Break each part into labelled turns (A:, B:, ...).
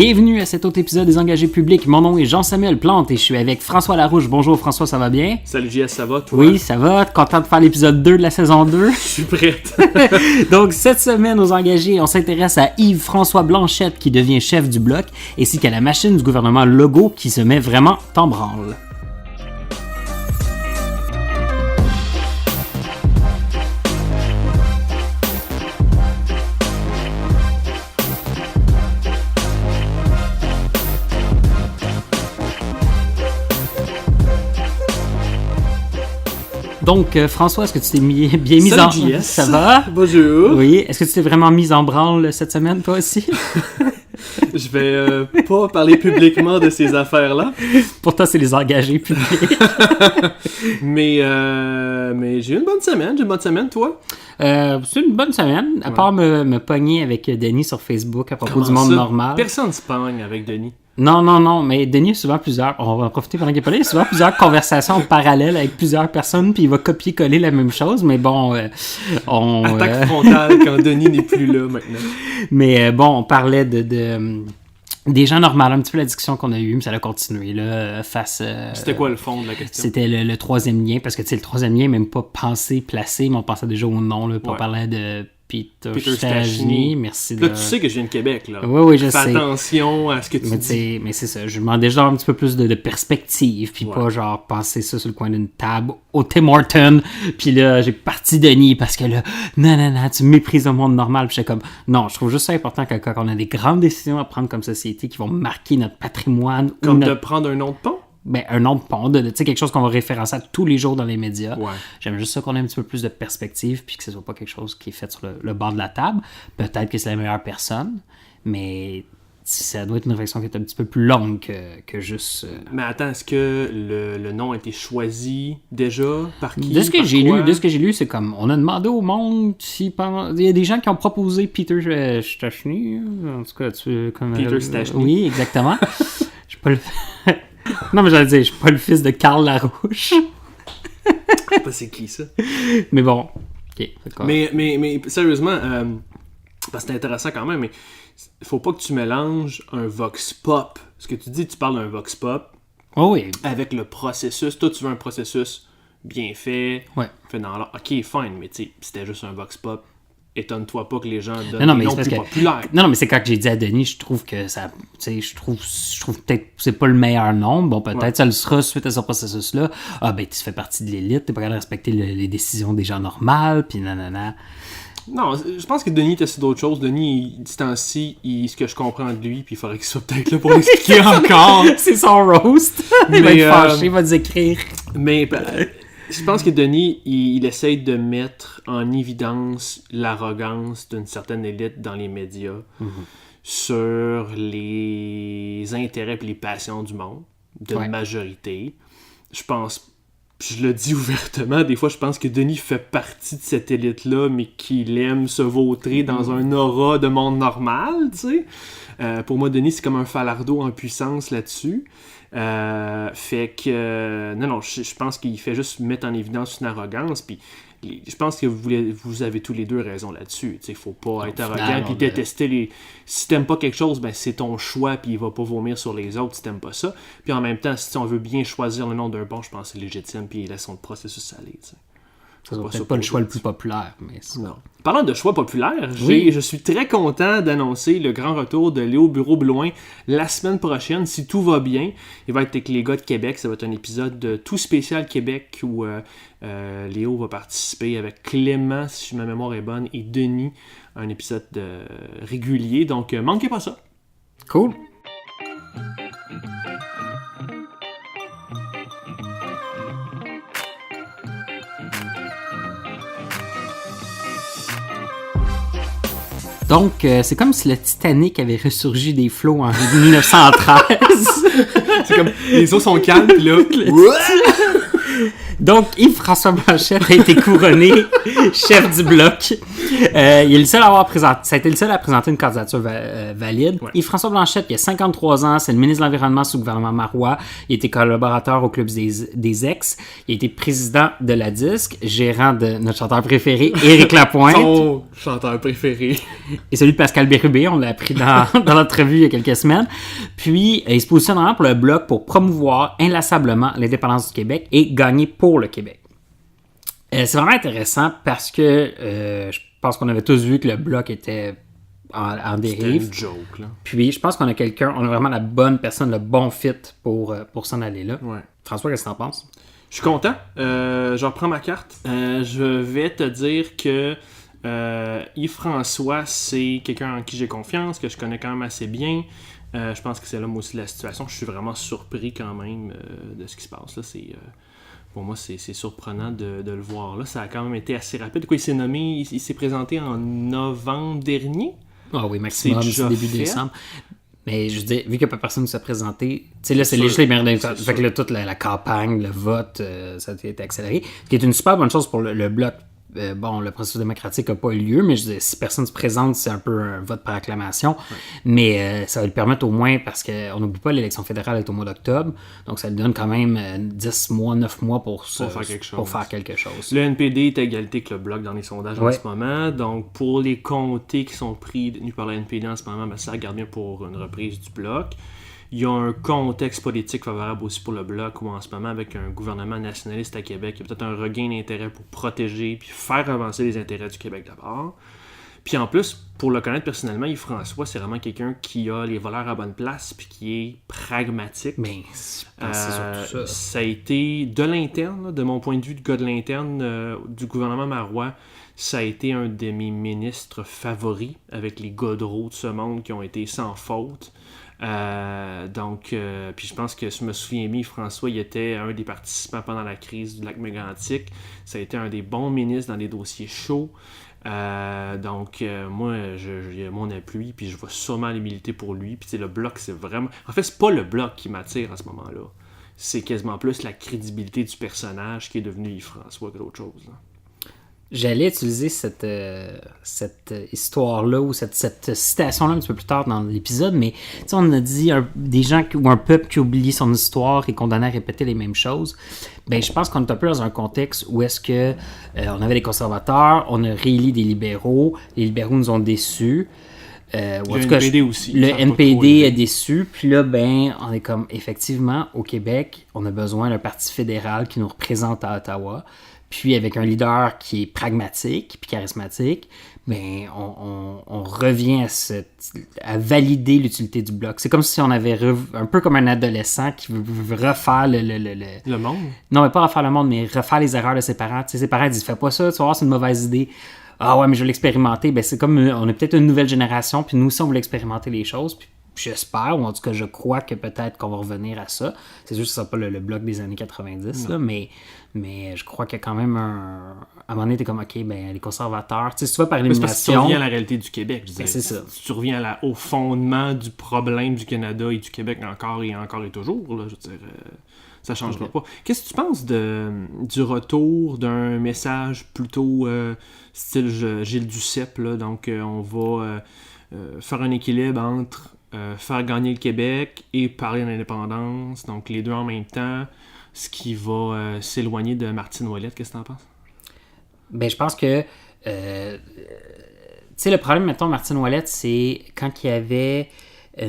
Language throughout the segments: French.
A: Bienvenue à cet autre épisode des Engagés publics. Mon nom est Jean-Samuel Plante et je suis avec François Larouche. Bonjour François, ça va bien?
B: Salut JS, ça va toi?
A: Oui, ça va. Content de faire l'épisode 2 de la saison 2.
B: Je suis prête.
A: Donc cette semaine aux Engagés, on s'intéresse à Yves-François Blanchet qui devient chef du Bloc ainsi qu'à la machine du gouvernement Legault qui se met vraiment en branle. Donc, François, est-ce que tu t'es bien mis
B: Salut
A: en...
B: JS.
A: Ça va?
B: Bonjour.
A: Oui. Est-ce que tu t'es vraiment mis en branle cette semaine, toi aussi?
B: Je vais pas parler publiquement de ces affaires-là.
A: Pourtant, c'est les engagés publics.
B: Mais j'ai eu une bonne semaine, toi?
A: C'est une bonne semaine, à part me pogner avec Denis sur Facebook à propos du monde normal.
B: Personne se pogne avec Denis.
A: Non, mais Denis a souvent on va en profiter pendant qu'il est pas là, il y a souvent plusieurs conversations en parallèle avec plusieurs personnes, puis il va copier-coller la même chose, mais bon,
B: Attaque frontale quand Denis n'est plus là maintenant.
A: Mais bon, on parlait des gens normaux, un petit peu la discussion qu'on a eue, mais ça a continué, là, face...
B: C'était quoi le fond de la question?
A: C'était le troisième lien, parce que, tu sais, le troisième lien, même pas pensé, placé, mais on pensait déjà au nom, là, puis on parlait de Peter Stachny. Merci.
B: Là, tu sais que je viens de Québec, là.
A: Oui, je sais.
B: Fais attention à ce que tu dis.
A: Mais c'est ça, je demandais genre un petit peu plus de perspective, puis pas genre penser ça sur le coin d'une table au Tim Hortons, puis là, j'ai parti Denis, parce que là, non, tu méprises le monde normal, puis j'étais comme, non, je trouve juste ça important que quand on a des grandes décisions à prendre comme société qui vont marquer notre patrimoine.
B: Comme de prendre un nom de pont?
A: Ben, un nom de pont, tu sais, quelque chose qu'on va référencer à tous les jours dans les médias.
B: Ouais.
A: J'aime juste ça qu'on ait un petit peu plus de perspective, puis que ce soit pas quelque chose qui est fait sur le bord de la table. Peut-être que c'est la meilleure personne, mais ça doit être une réflexion qui est un petit peu plus longue que juste...
B: Mais attends, est-ce que le nom a été choisi déjà? Par qui?
A: De ce que j'ai lu, c'est comme, on a demandé au monde s'ils pensent... Il y a des gens qui ont proposé Peter Stachny, en tout cas,
B: Peter Stachny.
A: Oui, exactement. Je suis pas le... Non, mais j'allais dire, je suis pas le fils de Karl Larouche.
B: Je sais pas c'est qui ça.
A: Mais bon, ok.
B: Mais sérieusement, parce que c'est intéressant quand même, mais faut pas que tu mélanges un vox pop. Ce que tu dis, tu parles d'un vox pop.
A: Oh oui.
B: Avec le processus. Toi, tu veux un processus bien fait.
A: Ouais.
B: Fait dans l'art. Ok, fine, mais tu sais, c'était juste un vox pop. Étonne-toi pas que les gens donnent des noms plus populaires.
A: Non, mais c'est quand j'ai dit à Denis, je trouve que ça... Tu sais, je trouve peut-être que c'est pas le meilleur nom. Bon, peut-être ça le sera suite à ce processus-là. Ah, ben, tu fais partie de l'élite, t'es pas capable de respecter les décisions des gens normales, puis nanana.
B: Non, je pense que Denis était sur d'autres choses. Denis, ce temps-ci, ce que je comprends de lui, puis il faudrait qu'il soit peut-être là pour l'expliquer encore.
A: C'est son roast. Il va être fâché, il va nous écrire.
B: Mais... je pense que Denis, il essaye de mettre en évidence l'arrogance d'une certaine élite dans les médias sur les intérêts et les passions du monde, de la majorité. Je le dis ouvertement, des fois je pense que Denis fait partie de cette élite-là, mais qu'il aime se vautrer dans un aura de monde normal, tu sais. Pour moi, Denis, c'est comme un falardeau en puissance là-dessus. Fait que non, je pense qu'il fait juste mettre en évidence une arrogance, puis je pense que vous avez tous les deux raison là-dessus. Il faut pas être arrogant puis détester les... Si t'aimes pas quelque chose, ben c'est ton choix, puis il va pas vomir sur les autres si t'aimes pas ça. Puis en même temps, si on veut bien choisir le nom d'un bon, je pense que c'est légitime, puis laissons le processus aller, t'sais.
A: C'est peut-être pas le choix le plus populaire, mais...
B: Non. Parlant de choix populaire, je suis très content d'annoncer le grand retour de Léo Bureau-Blouin la semaine prochaine, si tout va bien. Il va être avec les gars de Québec, ça va être un épisode tout spécial Québec où Léo va participer avec Clément, si ma mémoire est bonne, et Denis, un épisode régulier, donc manquez pas ça.
A: Cool. Donc, c'est comme si le Titanic avait ressurgi des flots en 1913.
B: C'est comme, les eaux sont calmes, pis là...
A: Donc, Yves-François Blanchet a été couronné chef du Bloc. Il est le seul à avoir présenté, ça a été le seul à présenter une candidature valide.
B: Ouais.
A: Yves-François Blanchet, il a 53 ans, c'est le ministre de l'Environnement sous le gouvernement Marois. Il était collaborateur au Club des Ex. Il a été président de la Disque, gérant de notre chanteur préféré, Éric Lapointe.
B: Son chanteur préféré.
A: Et celui de Pascal Bérubé, on l'a appris dans l'entrevue il y a quelques semaines. Puis, il se positionne vraiment pour le Bloc pour promouvoir inlassablement l'indépendance du Québec et gagner pour le Québec. C'est vraiment intéressant parce que je pense qu'on avait tous vu que le Bloc était en dérive.
B: C'était une joke, là.
A: Puis, je pense qu'on a vraiment la bonne personne, le bon fit pour s'en aller là.
B: Ouais.
A: François, qu'est-ce que t'en penses?
B: Je suis content. Je reprends ma carte. Je vais te dire que Yves-François, c'est quelqu'un en qui j'ai confiance, que je connais quand même assez bien. Je pense que c'est l'homme aussi de la situation. Je suis vraiment surpris quand même de ce qui se passe. Là. Pour moi, c'est surprenant de le voir là. Ça a quand même été assez rapide. Quoi, il s'est nommé, il s'est présenté en novembre dernier.
A: Ah oui, maximum,
B: C'est
A: c'est début
B: fait.
A: décembre. Mais je veux dire, vu qu'il n'y a pas personne qui s'est présenté, tu sais, là, c'est
B: sûr,
A: législatif,
B: c'est
A: fait que là, toute la campagne, le vote, ça a été accéléré. Ce qui est une super bonne chose pour le Bloc. Bon, le processus démocratique n'a pas eu lieu, mais je veux dire, si personne se présente, c'est un peu un vote par acclamation. Ouais. Mais ça va lui permettre au moins, parce qu'on n'oublie pas, l'élection fédérale est au mois d'octobre, donc ça lui donne quand même 10 mois, 9 mois pour faire quelque chose.
B: Le NPD est à égalité que le Bloc dans les sondages en ce moment, donc pour les comtés qui sont tenus par le NPD en ce moment, ben, ça regarde bien pour une reprise du Bloc. Il y a un contexte politique favorable aussi pour le Bloc, où en ce moment, avec un gouvernement nationaliste à Québec, il y a peut-être un regain d'intérêt pour protéger puis faire avancer les intérêts du Québec d'abord. Puis en plus, pour le connaître personnellement, Yves-François, c'est vraiment quelqu'un qui a les valeurs à bonne place puis qui est pragmatique.
A: Mais c'est surtout ça.
B: Ça a été de l'interne, là, de mon point de vue, de gars de l'interne du gouvernement Marois, ça a été un de mes ministres favoris, avec les Godreau de ce monde qui ont été sans faute. Puis je pense que je me souviens bien, François, il était un des participants pendant la crise du lac Mégantic. Ça a été un des bons ministres dans des dossiers chauds. Moi, j'ai mon appui, puis je vais sûrement les militer pour lui. Puis le Bloc, c'est vraiment... En fait, c'est pas le Bloc qui m'attire à ce moment-là. C'est quasiment plus la crédibilité du personnage qui est devenu Yves-François que d'autres choses, là.
A: J'allais utiliser cette histoire-là ou cette citation-là un petit peu plus tard dans l'épisode, mais on a dit des gens ou un peuple qui oublie son histoire et condamné à répéter les mêmes choses. Ben, je pense qu'on est un peu dans un contexte où est-ce que on avait des conservateurs, on a réélu des libéraux, les libéraux nous ont déçus.
B: Le NPD aussi.
A: Le NPD est déçu, puis là, ben, on est comme, effectivement, au Québec, on a besoin d'un parti fédéral qui nous représente à Ottawa. Puis avec un leader qui est pragmatique puis charismatique, ben on revient à valider l'utilité du Bloc. C'est comme si on avait un peu comme un adolescent qui veut refaire
B: le monde.
A: Non, mais pas refaire le monde, mais refaire les erreurs de ses parents. Tu sais, ses parents disent fais pas ça, tu vas voir, c'est une mauvaise idée. Ah ouais, mais je veux l'expérimenter. Ben c'est comme on est peut-être une nouvelle génération, puis nous aussi on veut expérimenter les choses. Puis j'espère, ou en tout cas je crois que peut-être qu'on va revenir à ça. C'est sûr que ce sera pas le Bloc des années 90, là, mais je crois qu'il y a quand même à un moment donné, t'es comme, OK, ben les conservateurs, tu sais, si tu vas par élimination...
B: C'est parce que tu reviens à la réalité du Québec, je dirais.
A: C'est ça.
B: Tu reviens au fondement du problème du Canada et du Québec encore et toujours, là, je veux dire, ça changera pas. Qu'est-ce que tu penses du retour d'un message plutôt style Gilles Duceppe, là, donc on va faire un équilibre entre faire gagner le Québec et parler d'indépendance, donc les deux en même temps, ce qui va s'éloigner de Martine Ouellette. Qu'est-ce que tu en penses?
A: Ben, je pense que tu sais, le problème, mettons, Martine Ouellette, c'est quand il y avait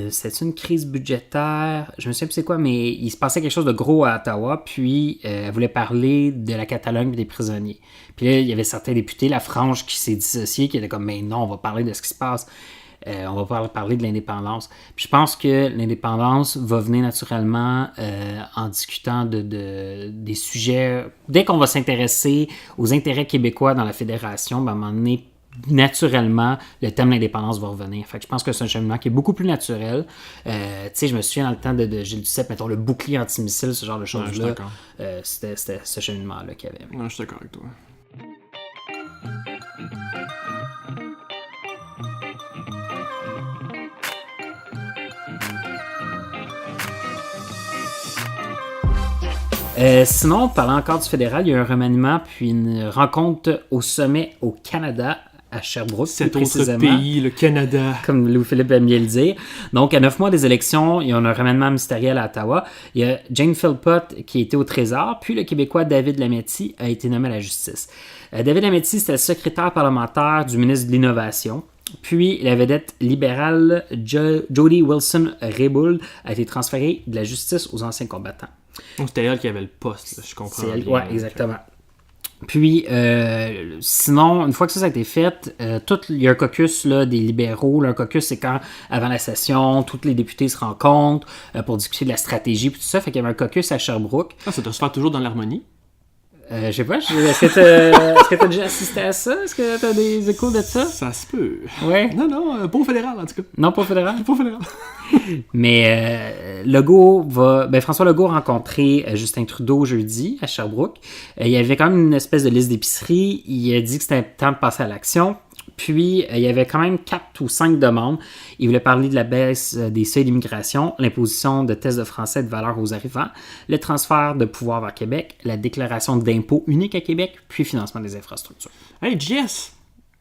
A: c'était une crise budgétaire, je me souviens plus c'est quoi, mais il se passait quelque chose de gros à Ottawa, puis elle voulait parler de la Catalogne et des prisonniers. Puis là, il y avait certains députés, la frange qui s'est dissociée, qui étaient comme, mais non, on va parler de ce qui se passe. On va parler de l'indépendance. Puis je pense que l'indépendance va venir naturellement en discutant des sujets. Dès qu'on va s'intéresser aux intérêts québécois dans la fédération, ben, à un moment donné, naturellement, le thème de l'indépendance va revenir. Fait que je pense que c'est un cheminement qui est beaucoup plus naturel. Tu sais, je me souviens dans le temps de Gilles Duceppe, mettons le bouclier antimissile, ce genre de choses-là. C'était ce cheminement-là qu'il y avait.
B: Non, je suis d'accord avec toi.
A: Sinon, parlant encore du fédéral, il y a un remaniement puis une rencontre au sommet au Canada à Sherbrooke,
B: cet
A: plus
B: autre
A: précisément.
B: pays, le Canada.
A: Comme Louis-Philippe aime bien le dire. Donc, à 9 mois des élections, il y a un remaniement ministériel à Ottawa. Il y a Jane Philpott qui était au Trésor, puis le Québécois David Lametti a été nommé à la justice. David Lametti, c'était le secrétaire parlementaire du ministre de l'Innovation. Puis, la vedette libérale Jody Wilson-Raybould a été transférée de la justice aux anciens combattants.
B: Donc, c'était elle qui avait le poste, là, je comprends.
A: Oui, exactement. Puis, sinon, une fois que ça a été fait, il y a un caucus là, des libéraux. Là, un caucus, c'est quand, avant la session, tous les députés se rencontrent pour discuter de la stratégie et tout ça. Fait qu'il y avait un caucus à Sherbrooke.
B: Ah, ça doit se faire toujours dans l'harmonie.
A: Je sais pas, est-ce que t'as déjà assisté à ça? Est-ce que t'as des échos de ça?
B: Ça se peut.
A: Ouais.
B: Non, pas au fédéral, en tout cas.
A: Non, pas au fédéral?
B: Pas au fédéral.
A: Mais François Legault a rencontré Justin Trudeau jeudi à Sherbrooke. Il y avait quand même une espèce de liste d'épicerie. Il a dit que c'était temps de passer à l'action. Puis, il y avait quand même 4 ou 5 demandes. Il voulait parler de la baisse des seuils d'immigration, l'imposition de tests de français de valeur aux arrivants, le transfert de pouvoir vers Québec, la déclaration d'impôt unique à Québec, puis financement des infrastructures.
B: Hey, Jess!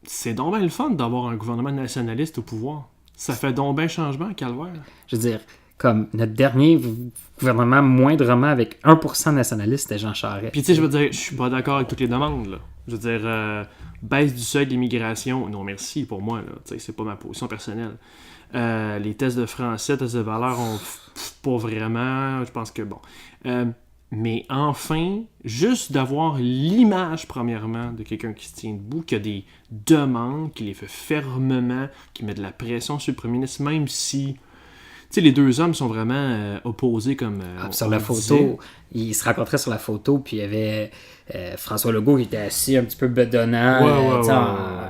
B: C'est donc bien le fun d'avoir un gouvernement nationaliste au pouvoir. Ça fait donc bien changement, calvaire.
A: Je veux dire, comme notre dernier gouvernement moindrement avec 1% nationaliste, c'était Jean Charest.
B: Puis tu sais, je veux dire, je suis pas d'accord avec toutes les demandes, là. Je veux dire, baisse du seuil d'immigration, non merci pour moi, là. Tu sais, c'est pas ma position personnelle. Les tests de français, tests de valeur, pas vraiment, je pense que bon. Mais enfin, juste d'avoir l'image, premièrement, de quelqu'un qui se tient debout, qui a des demandes, qui les fait fermement, qui met de la pression sur le premier ministre, même si... Tu sais, les deux hommes sont vraiment opposés comme...
A: sur la photo, ils se rencontraient sur la photo, puis il y avait François Legault qui était assis un petit peu bedonnant,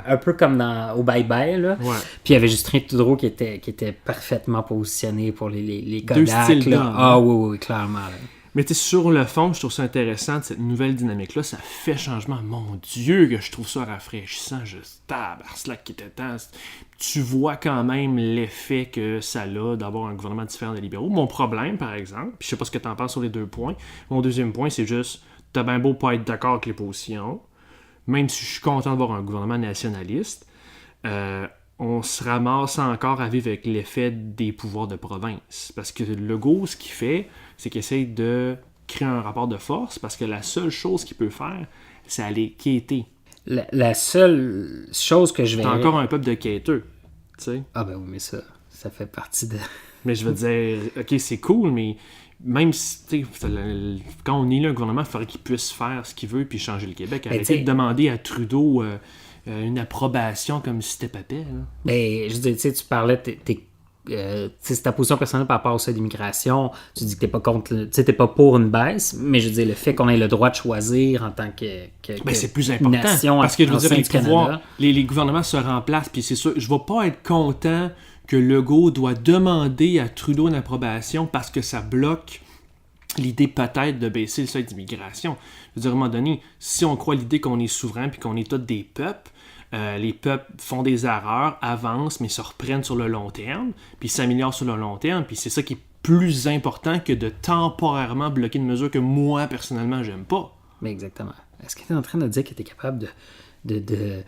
A: un peu comme au bye-bye, là.
B: Ouais.
A: Puis il y avait Justin Trudeau qui était parfaitement positionné pour les Kodak.
B: Deux styles d'hommes,
A: Ah oui, clairement. Là.
B: Mais tu sais, sur le fond, je trouve ça intéressant, cette nouvelle dynamique-là, ça fait changement. Mon Dieu, que je trouve ça rafraîchissant, juste tabarnak qui était temps. Tu vois quand même l'effet que ça a d'avoir un gouvernement différent des libéraux. Mon problème, par exemple, puis je sais pas ce que tu en penses sur les 2 points, mon deuxième point, c'est juste, t'as bien beau pas être d'accord avec les positions, même si je suis content d'avoir un gouvernement nationaliste, on se ramasse encore à vivre avec l'effet des pouvoirs de province. Parce que Legault, ce qu'il fait, c'est qu'il essaye de créer un rapport de force, parce que la seule chose qu'il peut faire, c'est aller quêter.
A: La seule chose que je vais...
B: T'as encore un peuple de quêteux, tu sais.
A: Ah ben oui, mais ça fait partie de...
B: Mais je veux dire, ok, c'est cool, mais même si, tu sais, quand on est là, un gouvernement, il faudrait qu'il puisse faire ce qu'il veut puis changer le Québec. Arrêtez de demander à Trudeau une approbation comme si c'était papet.
A: Ben, je veux dire, tu sais, tu parlais, c'est ta position personnelle par rapport au seuil d'immigration. Tu dis que t'es pas contre, tu sais, t'es pas pour une baisse, mais je veux dire, le fait qu'on ait le droit de choisir en tant que
B: c'est plus important.
A: nation,
B: parce que je veux dire, les pouvoirs,
A: Canada,
B: les gouvernements se remplacent, puis c'est sûr, je vais pas être content que Legault doit demander à Trudeau une approbation parce que ça bloque l'idée peut-être de baisser le seuil d'immigration. Je veux dire, à un moment donné, si on croit l'idée qu'on est souverain puis qu'on est tous des peuples, les peuples font des erreurs, avancent, mais se reprennent sur le long terme, puis s'améliorent sur le long terme, puis c'est ça qui est plus important que de temporairement bloquer une mesure que moi, personnellement, j'aime pas.
A: Mais exactement. Est-ce que tu es en train de dire que tu es capable de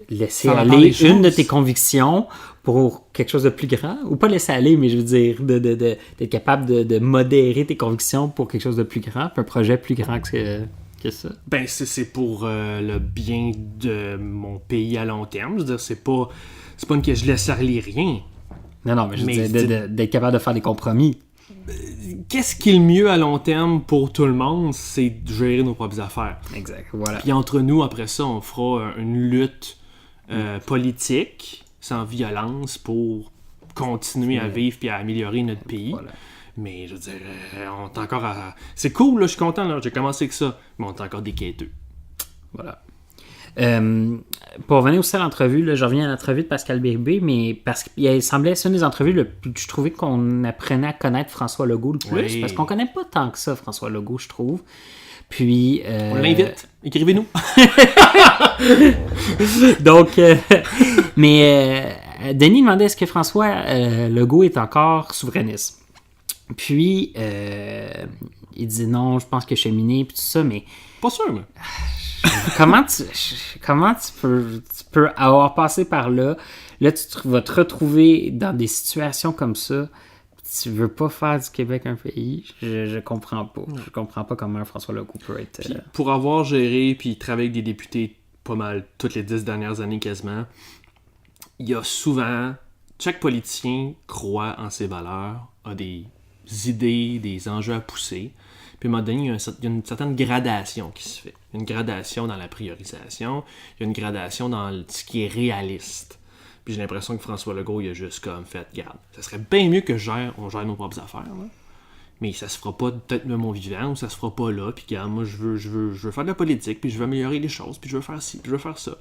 A: laisser
B: Faire
A: aller une de tes convictions pour quelque chose de plus grand? Ou pas laisser aller, mais je veux dire, d'être capable de modérer tes convictions pour quelque chose de plus grand, puis un projet plus grand que ça?
B: Ben, c'est pour le bien de mon pays à long terme. Je veux dire, c'est pas une que je laisse aller rien.
A: Non, mais je veux dire, d'être capable de faire des compromis.
B: Qu'est-ce qui est le mieux à long terme pour tout le monde? C'est de gérer nos propres affaires.
A: Exact, voilà.
B: Puis entre nous, après ça, on fera une lutte politique, sans violence, pour continuer à vivre et à améliorer notre pays. Voilà. Mais je veux dire, on est encore à... C'est cool, là, je suis content, là, j'ai commencé avec ça, mais on est encore des quêteux.
A: Voilà. Pour revenir aussi à l'entrevue, là, je reviens à l'entrevue de Pascal Bérubé, mais parce qu'il semblait, c'est une des entrevues, je trouvais qu'on apprenait à connaître François Legault le plus, parce qu'on connaît pas tant que ça, François Legault, je trouve. Puis...
B: On l'invite, écrivez-nous.
A: Donc, Denis demandait est-ce que François Legault est encore souverainiste. Puis, il dit non, je pense que cheminée, puis tout ça, mais...
B: Pas sûr, mais...
A: comment tu peux avoir passé par là, vas te retrouver dans des situations comme ça, tu veux pas faire du Québec un pays? Je comprends pas. Je comprends pas comment François Legault peut être...
B: Puis, pour avoir géré puis travaillé avec des députés pas mal toutes les 10 dernières années quasiment, il y a souvent... Chaque politicien croit en ses valeurs, a des idées, des enjeux à pousser. Puis à un moment donné, il y a une certaine gradation qui se fait. Une gradation dans la priorisation, il y a une gradation dans ce qui est réaliste. Puis j'ai l'impression que François Legault, il a juste comme fait, regarde, ça serait bien mieux que on gère nos propres affaires, là. Mais ça se fera pas peut-être même au vivant, ou ça se fera pas là, puis regarde, moi je veux faire de la politique, puis je veux améliorer les choses, puis je veux faire ci, puis je veux faire ça.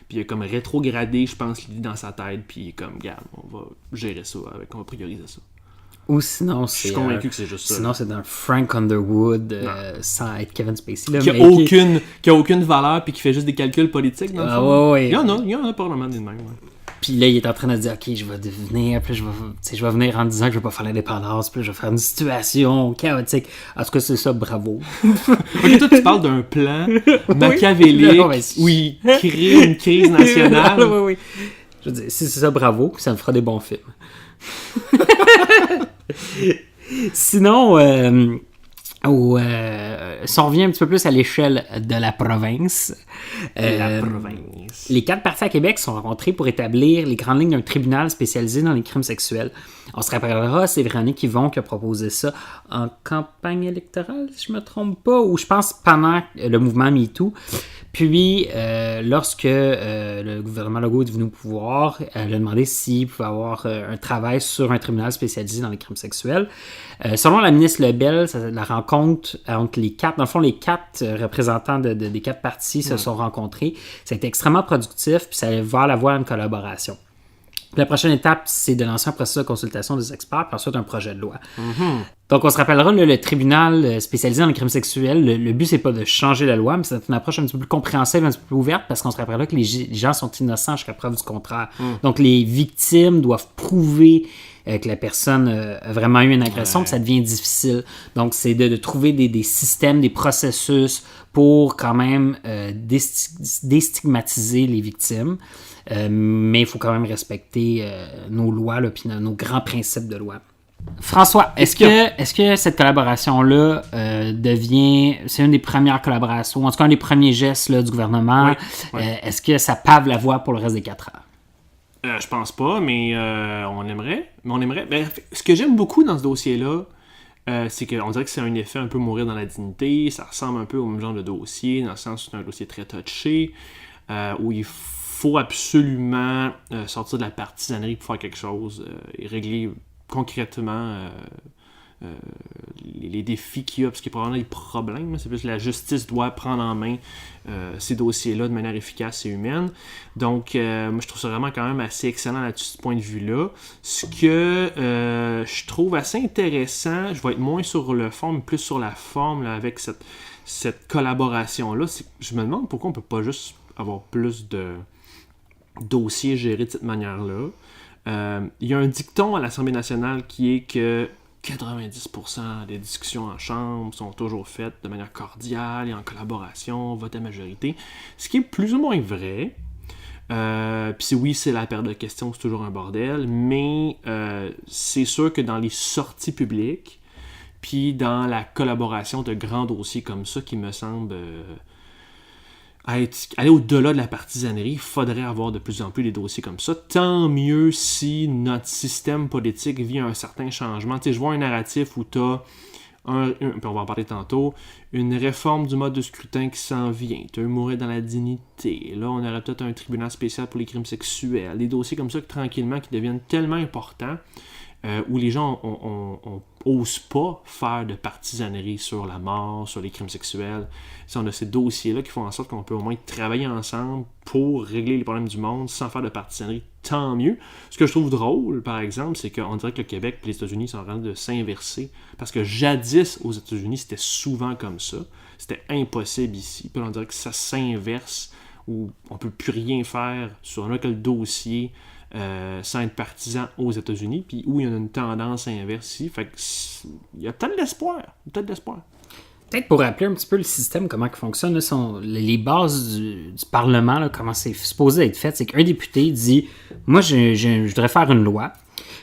B: Puis il a comme rétrogradé, je pense, l'idée dans sa tête, puis il est comme, regarde, on va gérer ça, on va prioriser ça.
A: Ou sinon,
B: je suis convaincu que c'est juste ça.
A: Sinon, c'est dans Frank Underwood, sans être Kevin Spacey. Là,
B: qui a aucune valeur puis qui fait juste des calculs politiques, dans le fond.
A: Ouais.
B: Il y en a probablement des mêmes. Ouais.
A: Puis là, il est en train de dire, OK, je vais devenir, puis je vais venir en disant que je vais pas faire l'indépendance, puis je vais faire une situation chaotique. En tout cas, c'est ça, bravo.
B: OK, toi, tu parles d'un plan machiavélique où il crée une crise nationale.
A: Oui. Je veux dire, si c'est ça, bravo, ça me fera des bons films. Sinon, si on revient un petit peu plus à l'échelle de la province, les 4 partis à Québec se sont rencontrés pour établir les grandes lignes d'un tribunal spécialisé dans les crimes sexuels. On se rappellera, c'est Véronique Yvon qui a proposé ça en campagne électorale, si je me trompe pas, ou je pense pendant le mouvement MeToo. Puis, lorsque le gouvernement Legault est devenu au pouvoir, elle a demandé s'il pouvait avoir un travail sur un tribunal spécialisé dans les crimes sexuels. Selon la ministre Lebel, la rencontre entre les 4, dans le fond, les 4 représentants des 4 partis se sont rencontrés. Ça a été extrêmement productif, puis ça allait voir la voie à une collaboration. Puis la prochaine étape, c'est de lancer un processus de consultation des experts, puis ensuite un projet de loi. Mm-hmm. Donc, on se rappellera, le tribunal spécialisé dans les crimes sexuels, le but, c'est pas de changer la loi, mais c'est une approche un petit peu plus compréhensible, un petit peu plus ouverte, parce qu'on se rappellera que les gens sont innocents jusqu'à preuve du contraire. Donc, les victimes doivent prouver que la personne a vraiment eu une agression, puis ça devient difficile. Donc, c'est de trouver des systèmes, des processus pour quand même déstigmatiser les victimes. Mais il faut quand même respecter nos lois, puis nos grands principes de loi. François, est-ce que cette collaboration-là c'est une des premières collaborations, en tout cas un des premiers gestes là, du gouvernement? Oui. Est-ce que ça pave la voie pour le reste des 4 ans?
B: Je pense pas, mais on aimerait. Ce que j'aime beaucoup dans ce dossier-là, c'est qu'on dirait que c'est un effet un peu mourir dans la dignité. Ça ressemble un peu au même genre de dossier, dans le sens où c'est un dossier très touché, où il faut absolument sortir de la partisanerie pour faire quelque chose et régler concrètement les défis qu'il y a, parce qu'il y a probablement des problèmes. C'est plus que la justice doit prendre en main ces dossiers-là de manière efficace et humaine. Donc, moi, je trouve ça vraiment quand même assez excellent là-dessus, ce point de vue-là. Ce que je trouve assez intéressant, je vais être moins sur le fond, mais plus sur la forme, là, avec cette collaboration-là. Je me demande pourquoi on peut pas juste avoir plus de dossiers gérés de cette manière-là. Il y a un dicton à l'Assemblée nationale qui est que 90% des discussions en chambre sont toujours faites de manière cordiale et en collaboration, vote à majorité, ce qui est plus ou moins vrai. Puis oui, c'est la période de questions, c'est toujours un bordel, mais c'est sûr que dans les sorties publiques, puis dans la collaboration de grands dossiers comme ça, qui me semble aller au-delà de la partisanerie, il faudrait avoir de plus en plus des dossiers comme ça. Tant mieux si notre système politique vit un certain changement. Tu sais, je vois un narratif où tu as, puis on va en parler tantôt, une réforme du mode de scrutin qui s'en vient. Tu as un mourir dans la dignité. Là, on aurait peut-être un tribunal spécial pour les crimes sexuels. Des dossiers comme ça, tranquillement, qui deviennent tellement importants, où les gens n'osent pas faire de partisanerie sur la mort, sur les crimes sexuels. Si on a ces dossiers-là qui font en sorte qu'on peut au moins travailler ensemble pour régler les problèmes du monde sans faire de partisanerie, tant mieux. Ce que je trouve drôle, par exemple, c'est qu'on dirait que le Québec et les États-Unis sont en train de s'inverser. Parce que jadis, aux États-Unis, c'était souvent comme ça. C'était impossible ici. Puis on dirait que ça s'inverse, où on ne peut plus rien faire sur un tel dossier sans être partisan aux États-Unis, puis où il y a une tendance inverse ici. Fait que il y a peut-être de l'espoir.
A: peut-être pour rappeler un petit peu le système, comment il fonctionne, là, les bases du Parlement, là, comment c'est supposé être fait, c'est qu'un député dit « Moi, je voudrais faire une loi. »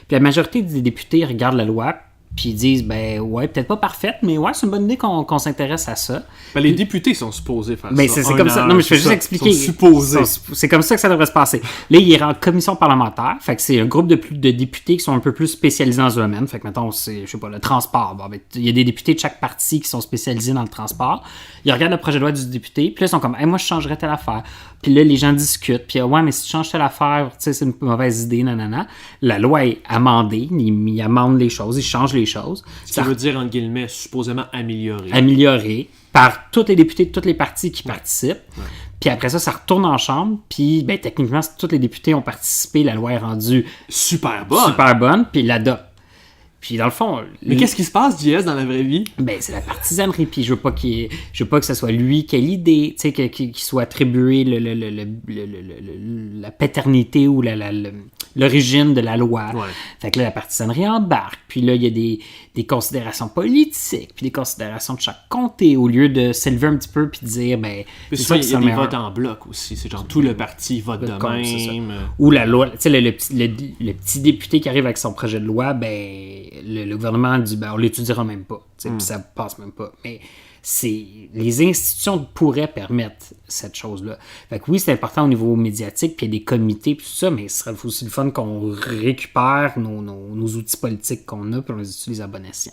A: Puis la majorité des députés regardent la loi, puis ils disent, ben ouais, peut-être pas parfaite, mais ouais, c'est une bonne idée qu'on s'intéresse à ça.
B: Ben, les députés sont supposés faire
A: ben,
B: ça.
A: C'est comme ça. Non, mais je vais juste expliquer.
B: Ils sont supposés.
A: C'est comme ça que ça devrait se passer. Là, il est en commission parlementaire. Fait que c'est un groupe de députés qui sont un peu plus spécialisés dans ce domaine. Fait que, mettons, c'est, je sais pas, le transport. Bon, ben, il y a des députés de chaque parti qui sont spécialisés dans le transport. Ils regardent le projet de loi du député, puis là, ils sont comme, hey, moi, je changerais telle affaire. Puis là, les gens discutent. Puis, ouais, mais si tu changes telle affaire, tu sais, c'est une mauvaise idée, nanana. La loi est amendée. Il amende les choses, il change les choses.
B: Ça veut dire, entre guillemets, supposément amélioré.
A: Amélioré par tous les députés de tous les partis qui participent. Ouais. Puis après ça retourne en chambre. Puis, ben, techniquement, tous les députés ont participé. La loi est rendue
B: super bonne.
A: Puis ils l'adoptent. Puis dans le fond...
B: Mais qu'est-ce qui se passe, JS, dans la vraie vie?
A: Ben, c'est la partisanerie. Puis je veux pas que ce soit lui qui ait l'idée, tu sais, qu'il soit attribué la paternité ou l'origine de la loi. Ouais. Fait que là, la partisanerie embarque. Puis là, il y a des considérations politiques, puis des considérations de chaque comté, au lieu de s'élever un petit peu puis de dire, ben...
B: Mais souvent, il y a des votes en bloc aussi. C'est genre tout le parti vote de même.
A: Ou la loi, tu sais, le petit député qui arrive avec son projet de loi, ben... Le gouvernement dit, ben, on l'étudiera même pas. Puis ça passe même pas. Mais les institutions pourraient permettre cette chose-là. Fait que oui, c'est important au niveau médiatique, puis il y a des comités, puis tout ça, mais ce serait aussi le fun qu'on récupère nos outils politiques qu'on a, puis on les utilise à bon escient.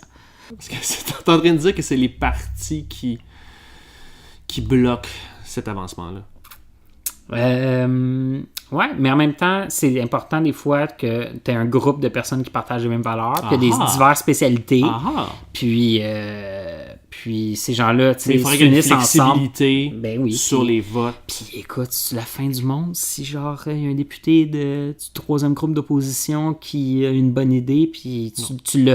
B: Parce que t'es en train de dire que c'est les partis qui bloquent cet avancement-là.
A: Ouais, mais en même temps, c'est important des fois que tu aies un groupe de personnes qui partagent les mêmes valeurs, puis il y a des diverses spécialités. Puis ces gens-là, tu sais, s'unissent ensemble.
B: Ben oui, sur les votes.
A: Puis écoute, c'est la fin du monde si genre il y a un député du troisième groupe d'opposition qui a une bonne idée, puis tu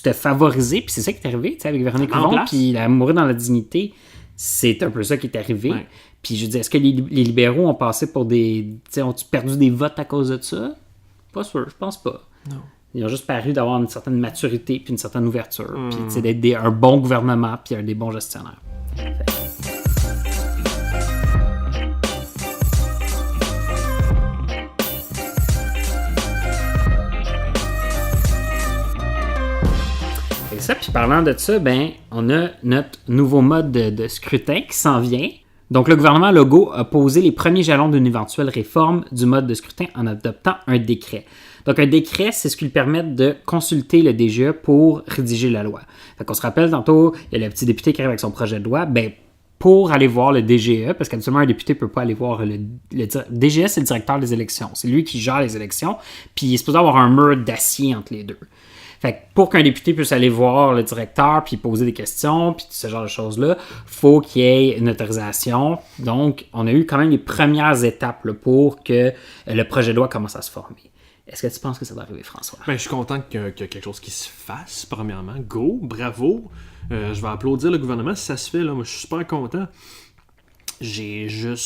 A: t'es favorisé, puis c'est ça qui est arrivé, tu sais, avec Véronique Yvon, puis il a mouru dans la dignité. C'est un peu ça qui est arrivé. Ouais. Puis je veux dire, est-ce que les libéraux ont passé pour ont-ils perdu des votes à cause de ça? Pas sûr, je pense pas. Non. Ils ont juste paru d'avoir une certaine maturité puis une certaine ouverture. Puis d'être un bon gouvernement puis des bons gestionnaires. Et ça, puis parlant de ça, ben, on a notre nouveau mode de scrutin qui s'en vient. Donc, le gouvernement Legault a posé les premiers jalons d'une éventuelle réforme du mode de scrutin en adoptant un décret. Donc, un décret, c'est ce qui lui permet de consulter le DGE pour rédiger la loi. Fait qu'on se rappelle, tantôt, il y a le petit député qui arrive avec son projet de loi. Ben, pour aller voir le DGE, parce qu'habituellement, un député ne peut pas aller voir le DGE, c'est le directeur des élections. C'est lui qui gère les élections, puis il est supposé avoir un mur d'acier entre les deux. Fait que pour qu'un député puisse aller voir le directeur puis poser des questions puis ce genre de choses-là, faut qu'il y ait une autorisation. Donc, on a eu quand même les premières étapes là, pour que le projet de loi commence à se former. Est-ce que tu penses que ça va arriver, François?
B: Ben, je suis content qu'il y ait quelque chose qui se fasse, premièrement. Go, bravo. Je vais applaudir le gouvernement si ça se fait. Là. Moi, je suis super content. Je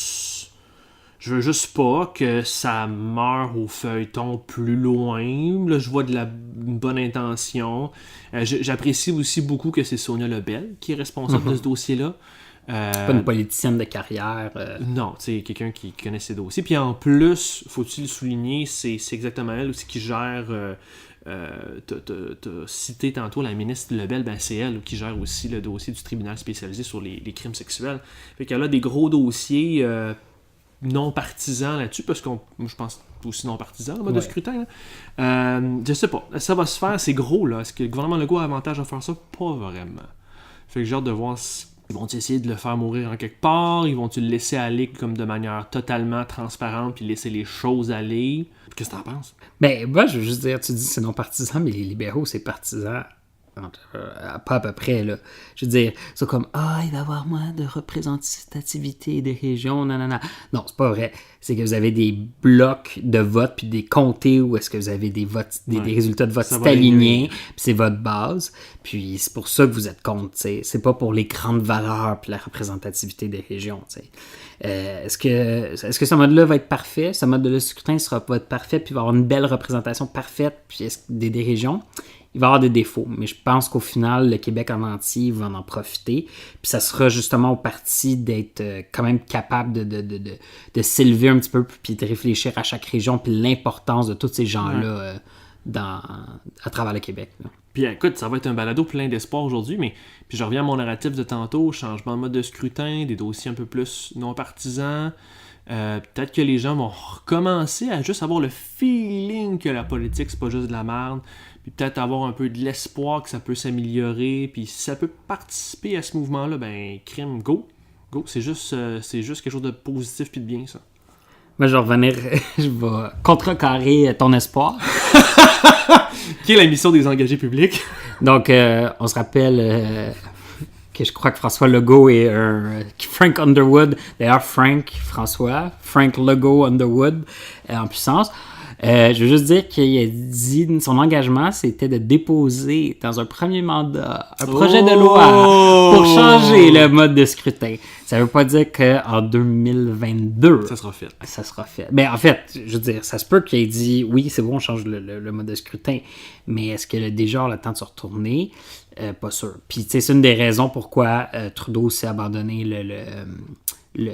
B: veux juste pas que ça meure au feuilleton plus loin. Là, je vois une bonne intention. J'apprécie aussi beaucoup que c'est Sonia Lebel qui est responsable de ce dossier-là.
A: C'est pas une politicienne de carrière.
B: Non, c'est quelqu'un qui connaît ses dossiers. Puis en plus, faut-il le souligner, c'est exactement elle aussi qui gère... t'as cité tantôt la ministre Lebel, ben c'est elle qui gère aussi le dossier du tribunal spécialisé sur les crimes sexuels. Fait qu'elle a des gros dossiers... non partisans là-dessus, parce qu'on, je pense aussi non partisans en mode de scrutin. Je sais pas, ça va se faire, c'est gros là. Est-ce que le gouvernement Legault a avantage à faire ça? Pas vraiment. Fait que j'ai hâte de voir si ils vont essayer de le faire mourir en quelque part, ils vont-tu le laisser aller comme de manière totalement transparente puis laisser les choses aller. Qu'est-ce que t'en penses?
A: Ben, moi, je veux juste dire, tu dis c'est non partisan, mais les libéraux, c'est partisan. Pas à peu près, là. Je veux dire, c'est comme, il va y avoir moins de représentativité des régions, nanana. Non, c'est pas vrai. C'est que vous avez des blocs de vote, puis des comtés où est-ce que vous avez des votes, des résultats de vote alignés, puis c'est votre base. Puis c'est pour ça que vous êtes contre, t'sais. C'est pas pour les grandes valeurs puis la représentativité des régions, t'sais. Est-ce que ce mode-là va être parfait? Ce mode de scrutin va être parfait, puis va avoir une belle représentation parfaite puis des régions? il va y avoir des défauts, mais je pense qu'au final, le Québec en entier va en profiter. Puis ça sera justement au parti d'être quand même capable de s'élever un petit peu, puis de réfléchir à chaque région, puis l'importance de tous ces gens-là à travers le Québec. Là.
B: Puis écoute, ça va être un balado plein d'espoir aujourd'hui, mais puis je reviens à mon narratif de tantôt, changement de mode de scrutin, des dossiers un peu plus non partisans. Peut-être que les gens vont recommencer à juste avoir le feeling que la politique, c'est pas juste de la merde, puis peut-être avoir un peu de l'espoir que ça peut s'améliorer, puis si ça peut participer à ce mouvement-là, ben crime, go, c'est juste quelque chose de positif puis de bien, ça.
A: Moi, je vais revenir, je vais contrecarrer ton espoir.
B: Qui est la mission des engagés publics.
A: Donc, on se rappelle que je crois que François Legault est Frank Underwood. D'ailleurs, Frank Legault Underwood en puissance. Je veux juste dire qu'il a dit son engagement, c'était de déposer dans un premier mandat un projet de loi pour changer le mode de scrutin. Ça veut pas dire qu'en 2022...
B: Ça sera fait.
A: Mais en fait, je veux dire, ça se peut qu'il ait dit, oui, c'est bon, on change le mode de scrutin, mais est-ce qu'il a déjà le temps de se retourner? Pas sûr. Puis, tu sais, c'est une des raisons pourquoi Trudeau s'est abandonné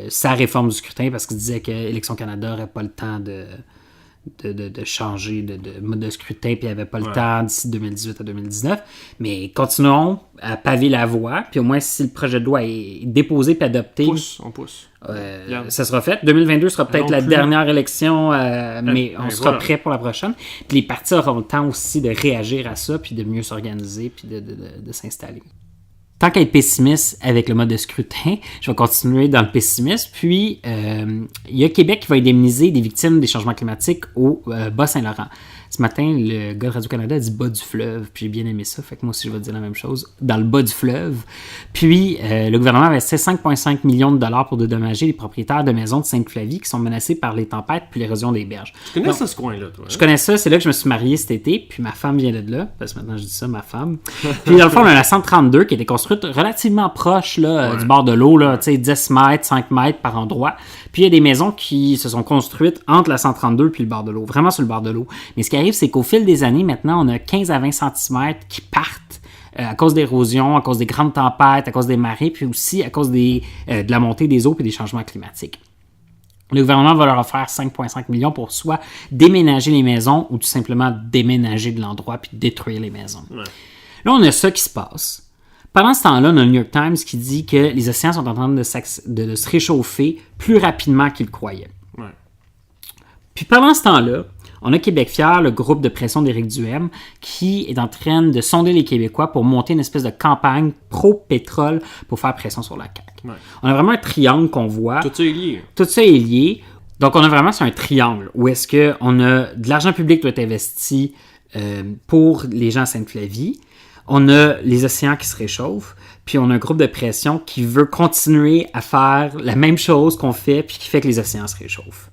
A: sa réforme du scrutin, parce qu'il disait que Élections Canada n'aurait pas le temps de changer de mode de scrutin, puis il n'y avait pas le temps d'ici 2018 à 2019. Mais continuons à paver la voie, puis au moins si le projet de loi est déposé puis adopté,
B: on pousse.
A: Ça sera fait. 2022 sera peut-être la dernière élection, mais on sera prêt pour la prochaine. Puis les partis auront le temps aussi de réagir à ça, puis de mieux s'organiser, puis de s'installer. Tant qu'à être pessimiste avec le mode de scrutin, je vais continuer dans le pessimisme. Puis, il y a Québec qui va indemniser des victimes des changements climatiques au Bas-Saint-Laurent. Ce matin, le gars de Radio-Canada a dit bas du fleuve, puis j'ai bien aimé ça, fait que moi aussi je vais dire la même chose, dans le bas du fleuve. Puis, le gouvernement a versé 5,5 millions de dollars pour dédommager les propriétaires de maisons de Sainte-Flavie qui sont menacés par les tempêtes puis l'érosion des berges.
B: Tu connais ça, ce coin-là, toi? Hein?
A: Je connais ça, c'est là que je me suis marié cet été, puis ma femme vient de là, parce que maintenant je dis ça, ma femme. Puis dans le fond, on a la 132 qui a été construite relativement proche là, du bord de l'eau, là, 10 mètres, 5 mètres par endroit. Puis il y a des maisons qui se sont construites entre la 132 puis le bord de l'eau, vraiment sur le bord de l'eau. Mais ce qui arrive, c'est qu'au fil des années, maintenant, on a 15 à 20 cm qui partent à cause d'érosion, à cause des grandes tempêtes, à cause des marées, puis aussi à cause de la montée des eaux et des changements climatiques. Le gouvernement va leur offrir 5,5 millions pour soit déménager les maisons ou tout simplement déménager de l'endroit puis détruire les maisons. Ouais. Là, on a ça qui se passe. Pendant ce temps-là, on a le New York Times qui dit que les océans sont en train de se réchauffer plus rapidement qu'ils le croyaient. Ouais. Puis pendant ce temps-là, on a Québec Fier, le groupe de pression d'Éric Duhem, qui est en train de sonder les Québécois pour monter une espèce de campagne pro-pétrole pour faire pression sur la CAQ. Ouais. On a vraiment un triangle qu'on voit.
B: Tout ça est lié.
A: Tout ça est lié. Donc, on a vraiment sur un triangle où est-ce qu'on a de l'argent public qui doit être investi pour les gens à Sainte-Flavie. On a les océans qui se réchauffent, puis on a un groupe de pression qui veut continuer à faire la même chose qu'on fait, puis qui fait que les océans se réchauffent.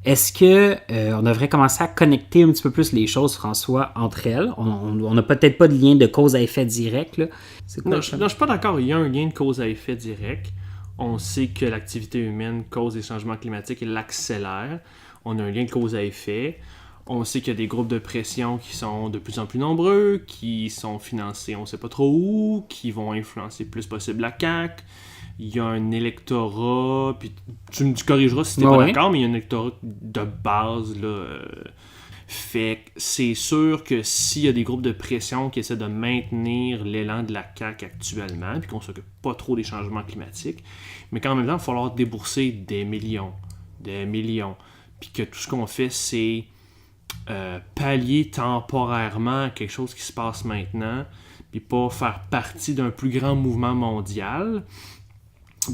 A: Est-ce que on devrait commencer à connecter un petit peu plus les choses, François, entre elles? On n'a peut-être pas de lien de cause à effet direct. Là.
B: C'est quoi, non, je suis pas d'accord. Il y a un lien de cause à effet direct. On sait que l'activité humaine cause des changements climatiques et l'accélère. On a un lien de cause à effet. On sait qu'il y a des groupes de pression qui sont de plus en plus nombreux, qui sont financés on ne sait pas trop où, qui vont influencer le plus possible la CAQ. Il y a un électorat, puis tu me corrigeras si tu n'es pas d'accord, mais il y a un électorat de base. Là, fait que c'est sûr que s'il y a des groupes de pression qui essaient de maintenir l'élan de la CAQ actuellement, puis qu'on ne s'occupe pas trop des changements climatiques, mais qu'en même temps, il va falloir débourser des millions, puis que tout ce qu'on fait, c'est pallier temporairement quelque chose qui se passe maintenant, puis pas faire partie d'un plus grand mouvement mondial,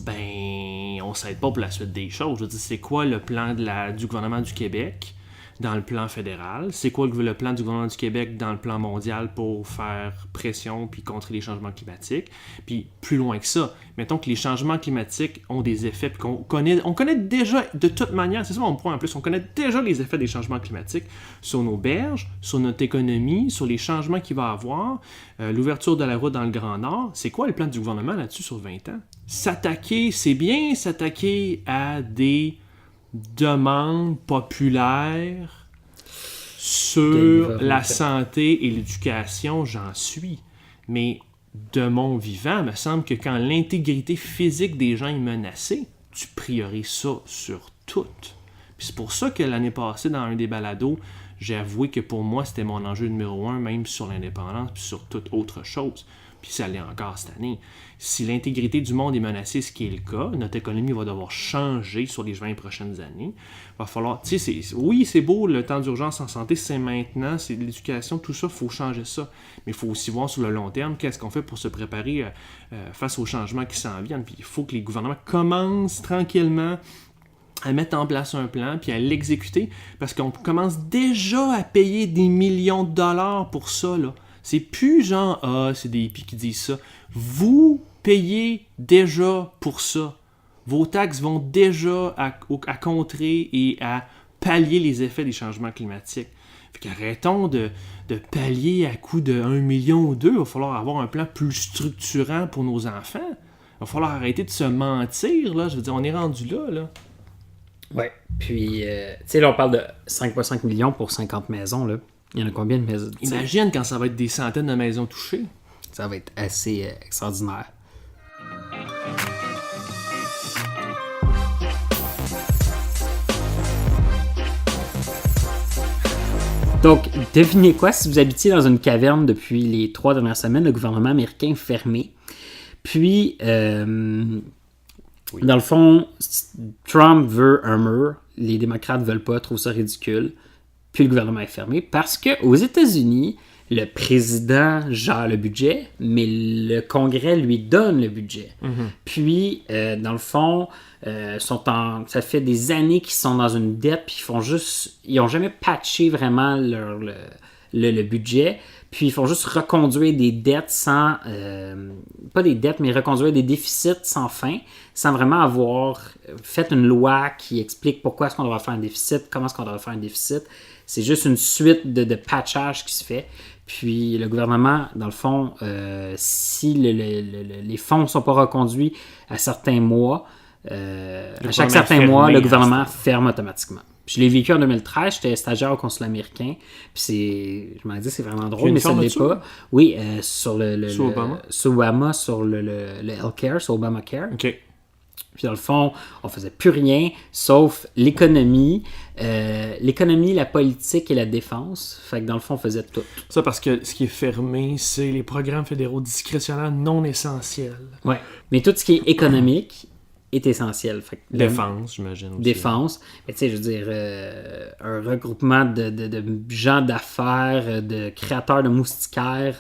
B: ben on s'aide pas pour la suite des choses. Je veux dire, c'est quoi le plan du gouvernement du Québec dans le plan fédéral? C'est quoi le plan du gouvernement du Québec dans le plan mondial pour faire pression puis contrer les changements climatiques? Puis plus loin que ça, mettons que les changements climatiques ont des effets puis on connaît déjà de toute manière, c'est ça mon point en plus, on connaît déjà les effets des changements climatiques sur nos berges, sur notre économie, sur les changements qu'il va y avoir, l'ouverture de la route dans le Grand Nord. C'est quoi le plan du gouvernement là-dessus sur 20 ans? C'est bien s'attaquer à des demandes populaires Sur la santé et l'éducation, j'en suis. Mais de mon vivant, il me semble que quand l'intégrité physique des gens est menacée, tu priorises ça sur tout. Puis c'est pour ça que l'année passée, dans un des balados, j'ai avoué que pour moi, c'était mon enjeu numéro 1, même sur l'indépendance, puis sur toute autre chose. Puis ça l'est encore cette année. Si l'intégrité du monde est menacée, ce qui est le cas, notre économie va devoir changer sur les 20 prochaines années. Il va falloir... Tu sais, oui, c'est beau, le temps d'urgence en santé, c'est maintenant, c'est l'éducation, tout ça, il faut changer ça. Mais il faut aussi voir sur le long terme, qu'est-ce qu'on fait pour se préparer face aux changements qui s'en viennent. Puis il faut que les gouvernements commencent tranquillement à mettre en place un plan, puis à l'exécuter, parce qu'on commence déjà à payer des millions de dollars pour ça, là. C'est plus genre, c'est des hippies qui disent ça. Vous payez déjà pour ça. Vos taxes vont déjà à contrer et à pallier les effets des changements climatiques. Fait qu'arrêtons de pallier à coût de 1 million ou 2. Il va falloir avoir un plan plus structurant pour nos enfants. Il va falloir arrêter de se mentir, là. Je veux dire, on est rendu là, là.
A: Ouais, puis, tu sais, là, on parle de 5,5 millions pour 50 maisons, là. Il y en a combien de maisons?
B: Imagine quand ça va être des centaines de maisons touchées.
A: Ça va être assez extraordinaire. Donc, devinez quoi, si vous habitiez dans une caverne depuis les 3 dernières semaines, le gouvernement américain est fermé. Puis, dans le fond, Trump veut un mur, les démocrates veulent pas, trouvent ça ridicule. Puis le gouvernement est fermé parce qu'aux États-Unis, le président gère le budget, mais le Congrès lui donne le budget. Mm-hmm. Puis, dans le fond, ça fait des années qu'ils sont dans une dette, puis ils n'ont jamais patché vraiment le budget. Puis ils font juste reconduire des dettes sans... pas des dettes, mais reconduire des déficits sans fin, sans vraiment avoir fait une loi qui explique pourquoi est-ce qu'on devrait faire un déficit, comment est-ce qu'on devrait faire un déficit. C'est juste une suite de patchage qui se fait. Puis le gouvernement, dans le fond, si les fonds ne sont pas reconduits à certains mois, à chaque certain mois, le gouvernement ferme automatiquement. Puis je l'ai vécu en 2013, j'étais stagiaire au consulat américain. Puis je m'en dis, c'est vraiment drôle, mais ça ne l'est pas. Oui, sur
B: Obama.
A: Sur Obama, sur le healthcare, sur Obamacare.
B: OK.
A: Puis dans le fond, on faisait plus rien, sauf l'économie, la politique et la défense. Fait que dans le fond, on faisait tout.
B: Ça parce que ce qui est fermé, c'est les programmes fédéraux discrétionnaires non essentiels.
A: Ouais, mais tout ce qui est économique est essentiel. Fait que
B: défense, j'imagine aussi.
A: Défense. Mais tu sais, je veux dire, un regroupement de gens d'affaires, de créateurs de moustiquaires,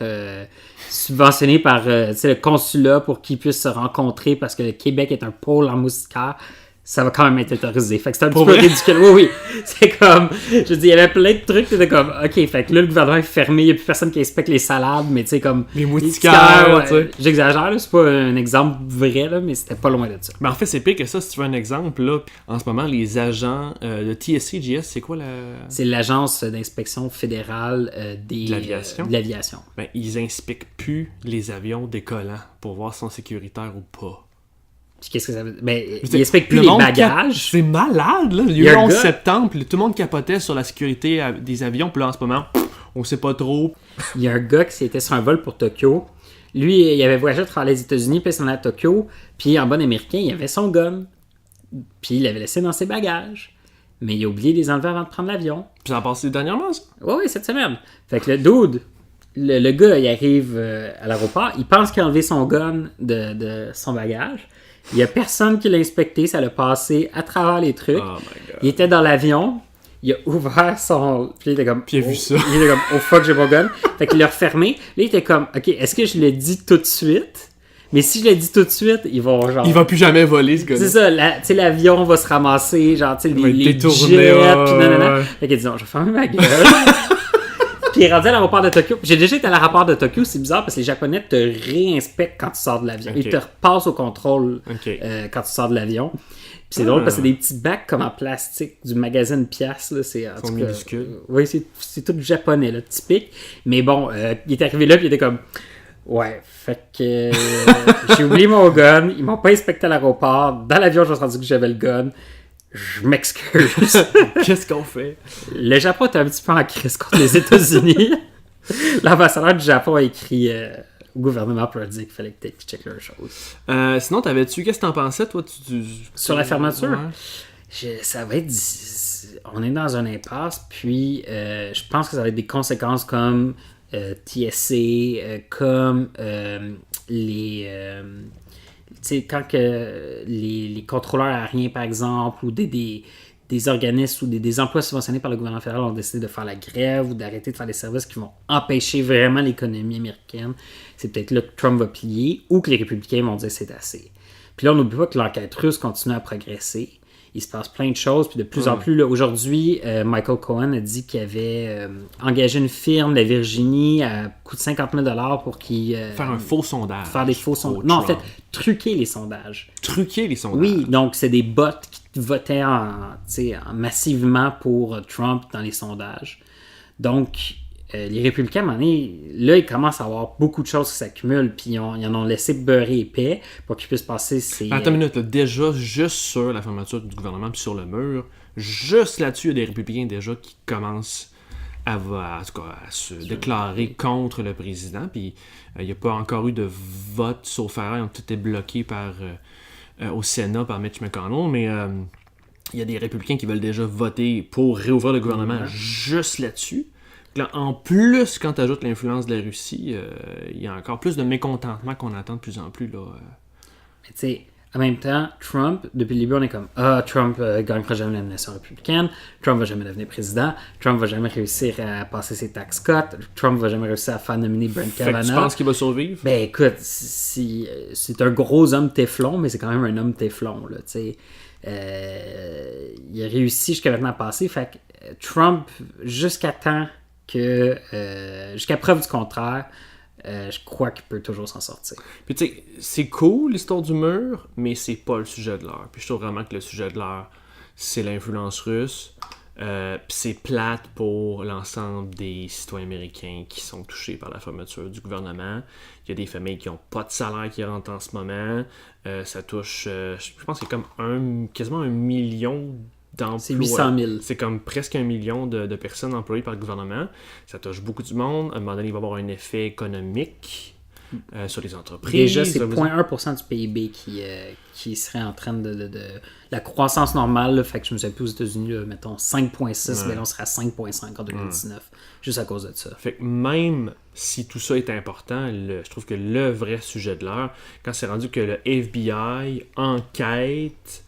A: subventionnés par le consulat pour qu'ils puissent se rencontrer parce que le Québec est un pôle en moustiquaire. Ça va quand même être autorisé. Fait que c'est un petit peu ridicule. Oui. C'est comme... Je veux dire, il y avait plein de trucs. T'étais comme... OK, fait que là, le gouvernement est fermé. Il n'y a plus personne qui inspecte les salades. Mais tu sais, comme...
B: Les moustiquaires, tu sais.
A: J'exagère, là. C'est pas un exemple vrai, là. Mais c'était pas loin de ça.
B: Mais en fait, c'est pire que ça. Si tu veux un exemple, là, en ce moment, les agents de TSCGS, c'est quoi la...
A: C'est l'Agence d'inspection fédérale de l'aviation.
B: Ben, ils inspectent plus les avions décollants pour voir si sont sécuritaires ou pas.
A: Puis qu'est-ce que ça veut dire? Ben, il inspecte plus les bagages.
B: C'est malade, là. Il y a eu le 11 septembre, puis tout le monde capotait sur la sécurité des avions, puis là, en ce moment, on sait pas trop.
A: Il y a un gars qui était sur un vol pour Tokyo. Lui, il avait voyagé à travers les États-Unis, puis il s'en allait à Tokyo. Puis en bon américain, il avait son gun. Puis il l'avait laissé dans ses bagages. Mais il a oublié de les enlever avant de prendre l'avion.
B: Puis ça a passé dernièrement, ça?
A: Oui, cette semaine. Fait que le dude, le gars, il arrive à l'aéroport. Il pense qu'il a enlevé son gun de son bagage. Il n'y a personne qui l'a inspecté, ça l'a passé à travers les trucs.
B: Oh my God.
A: Il était dans l'avion, il a ouvert son... Puis il était comme...
B: Puis il a vu ça.
A: Il était comme, oh fuck, j'ai mon gun. Fait qu'il l'a refermé. Là, il était comme, ok, est-ce que je le dis tout de suite? Mais si je le dis tout de suite, il va plus jamais voler, ce gars-là. C'est ça, tu sais, l'avion va se ramasser, genre, tu sais, les jets, puis nanana. Fait qu'il dit, non, je vais fermer ma gueule. Puis il est rendu à l'aéroport de Tokyo. J'ai déjà été à l'aéroport de Tokyo, c'est bizarre parce que les Japonais te réinspectent quand tu sors de l'avion. Okay. Ils te repassent au contrôle quand tu sors de l'avion. Puis c'est drôle parce que c'est des petits bacs comme en plastique du magazine Piastres. Là, c'est,
B: ils sont minuscules.
A: Oui, c'est tout japonais, là, typique. Mais bon, il est arrivé là puis il était comme... Ouais, fait que j'ai oublié mon gun. Ils m'ont pas inspecté à l'aéroport. Dans l'avion, je me suis rendu que j'avais le gun. Je m'excuse.
B: Qu'est-ce qu'on fait?
A: Le Japon est un petit peu en crise contre les États-Unis. L'ambassadeur du Japon a écrit au gouvernement pour leur dire qu'il fallait que tu checkes leurs choses.
B: Sinon, t'avais-tu... Qu'est-ce que t'en pensais, toi?
A: Sur la fermeture?
B: Ouais.
A: Ça va être... On est dans un impasse, puis je pense que ça va être des conséquences comme TSC, comme les... tu sais, quand que les contrôleurs aériens, par exemple, ou des organismes ou des emplois subventionnés par le gouvernement fédéral ont décidé de faire la grève ou d'arrêter de faire des services qui vont empêcher vraiment l'économie américaine, c'est peut-être là que Trump va plier ou que les républicains vont dire c'est assez. Puis là, on n'oublie pas que l'enquête russe continue à progresser. Il se passe plein de choses, puis de plus en plus, là, aujourd'hui, Michael Cohen a dit qu'il avait engagé une firme, la Virginie, à coût de 50 000 $ pour qu'il...
B: faire un faux sondage.
A: Faire des faux sondages. Non, en fait, truquer les sondages.
B: Truquer les sondages.
A: Oui, donc c'est des bots qui votaient massivement pour Trump dans les sondages. Donc, les républicains, à un moment donné, là, ils commencent à avoir beaucoup de choses qui s'accumulent, puis ils en ont laissé beurrer épais pour qu'ils puissent passer ces...
B: Attends une minute, là, déjà, juste sur la fermeture du gouvernement, puis sur le mur, juste là-dessus, il y a des républicains déjà qui commencent à se déclarer contre le président, puis il n'y a pas encore eu de vote, sauf erreur, ils ont tout été bloqués au Sénat par Mitch McConnell, mais il y a des républicains qui veulent déjà voter pour réouvrir le gouvernement juste là-dessus. Là, en plus, quand tu ajoutes l'influence de la Russie, il y a encore plus de mécontentement qu'on attend de plus en plus. Là.
A: Mais tu sais, en même temps, Trump, depuis le début, on est comme Trump gagnera jamais la nomination républicaine, Trump va jamais devenir président, Trump va jamais réussir à passer ses tax cuts, Trump va jamais réussir à faire nominer Brett Kavanaugh.
B: Tu penses qu'il va survivre?
A: Ben écoute, c'est un gros homme téflon, mais c'est quand même un homme téflon. Là, il a réussi jusqu'à maintenant à passer. Fait que Trump, jusqu'à preuve du contraire, je crois qu'il peut toujours s'en sortir.
B: Puis tu sais, c'est cool l'histoire du mur, mais c'est pas le sujet de l'heure. Puis je trouve vraiment que le sujet de l'heure, c'est l'influence russe. Puis c'est plate pour l'ensemble des citoyens américains qui sont touchés par la fermeture du gouvernement. Il y a des familles qui n'ont pas de salaire qui rentrent en ce moment. Ça touche, je pense que c'est comme quasiment 1 million d'emplois.
A: C'est 800 000.
B: C'est comme presque 1 million de personnes employées par le gouvernement. Ça touche beaucoup du monde. À un moment donné, il va y avoir un effet économique sur les entreprises.
A: Déjà, c'est 0,1% du PIB qui serait en train de la croissance normale. Là, fait que je me souviens plus aux États-Unis, là, mettons 5,6, mais là, on serait à 5,5 en 2019, juste à cause de ça.
B: Fait que même si tout ça est important, je trouve que le vrai sujet de l'heure, quand c'est rendu que le FBI enquête,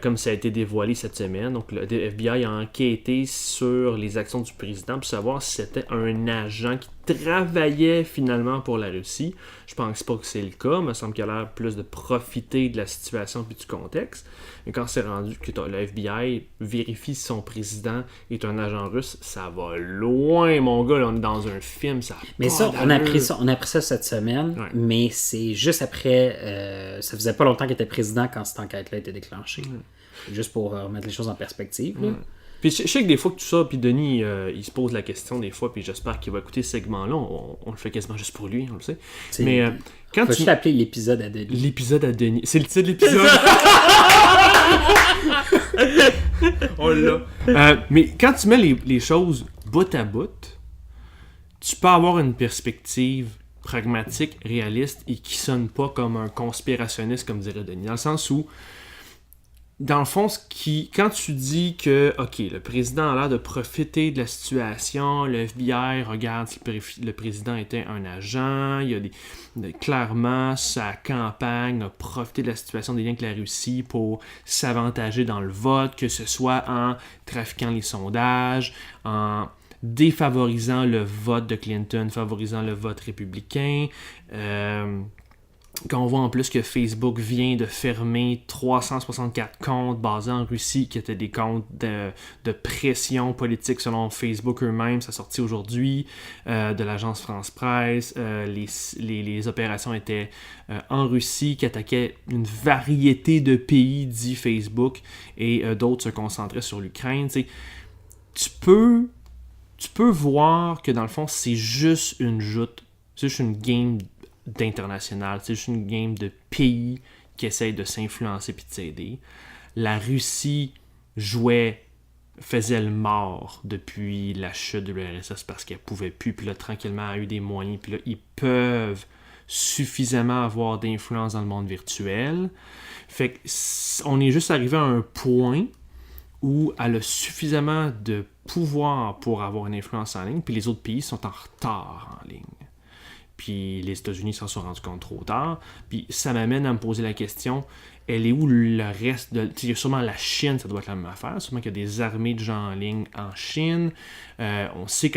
B: comme ça a été dévoilé cette semaine, donc le FBI a enquêté sur les actions du président pour savoir si c'était un agent qui travaillait finalement pour la Russie. Je pense pas que c'est le cas, il me semble qu'il a l'air plus de profiter de la situation puis du contexte. Mais quand c'est rendu que le FBI vérifie si son président est un agent russe, ça va loin, mon gars, là, on est dans un film, ça.
A: Mais ça, on a appris ça cette semaine, ouais. Mais c'est juste après, ça faisait pas longtemps qu'il était président quand cette enquête-là a été déclenchée. Juste pour remettre les choses en perspective.
B: Puis je sais que des fois que tout ça, puis Denis, il se pose la question des fois, puis j'espère qu'il va écouter ce segment-là. On le fait quasiment juste pour lui, on le sait. Mais quand
A: faut juste l'appeler l'épisode à Denis.
B: L'épisode à Denis. C'est le titre de l'épisode. On l'a. Mais quand tu mets les choses bout à bout, tu peux avoir une perspective pragmatique, réaliste et qui sonne pas comme un conspirationniste, comme dirait Denis. Dans le sens où, dans le fond, quand tu dis que, OK, le président a l'air de profiter de la situation, le FBI regarde si le président était un agent, il y a clairement, sa campagne a profité de la situation des liens avec la Russie pour s'avantager dans le vote, que ce soit en trafiquant les sondages, en défavorisant le vote de Clinton, favorisant le vote républicain, quand on voit en plus que Facebook vient de fermer 364 comptes basés en Russie, qui étaient des comptes de pression politique selon Facebook eux-mêmes, ça sorti aujourd'hui, de l'agence France Presse, les opérations étaient en Russie, qui attaquaient une variété de pays, dit Facebook, et d'autres se concentraient sur l'Ukraine. Tu sais, tu peux voir que dans le fond, c'est juste une joute, c'est juste une game d'international, c'est juste une game de pays qui essayent de s'influencer puis de s'aider. la Russie faisait le mort depuis la chute de l'URSS parce qu'elle pouvait plus, puis là, tranquillement, elle a eu des moyens, puis là, ils peuvent suffisamment avoir d'influence dans le monde virtuel. Fait que on est juste arrivé à un point où elle a suffisamment de pouvoir pour avoir une influence en ligne, puis les autres pays sont en retard en ligne. Puis les États-Unis s'en sont rendus compte trop tard. Puis ça m'amène à me poser la question, elle est où le reste de... Il y a sûrement la Chine, ça doit être la même affaire. Sûrement qu'il y a des armées de gens en ligne en Chine. On sait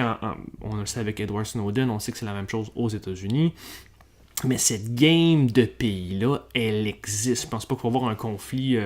B: on le sait avec Edward Snowden, on sait que c'est la même chose aux États-Unis. Mais cette game de pays-là, elle existe. Je pense pas qu'il va y avoir un conflit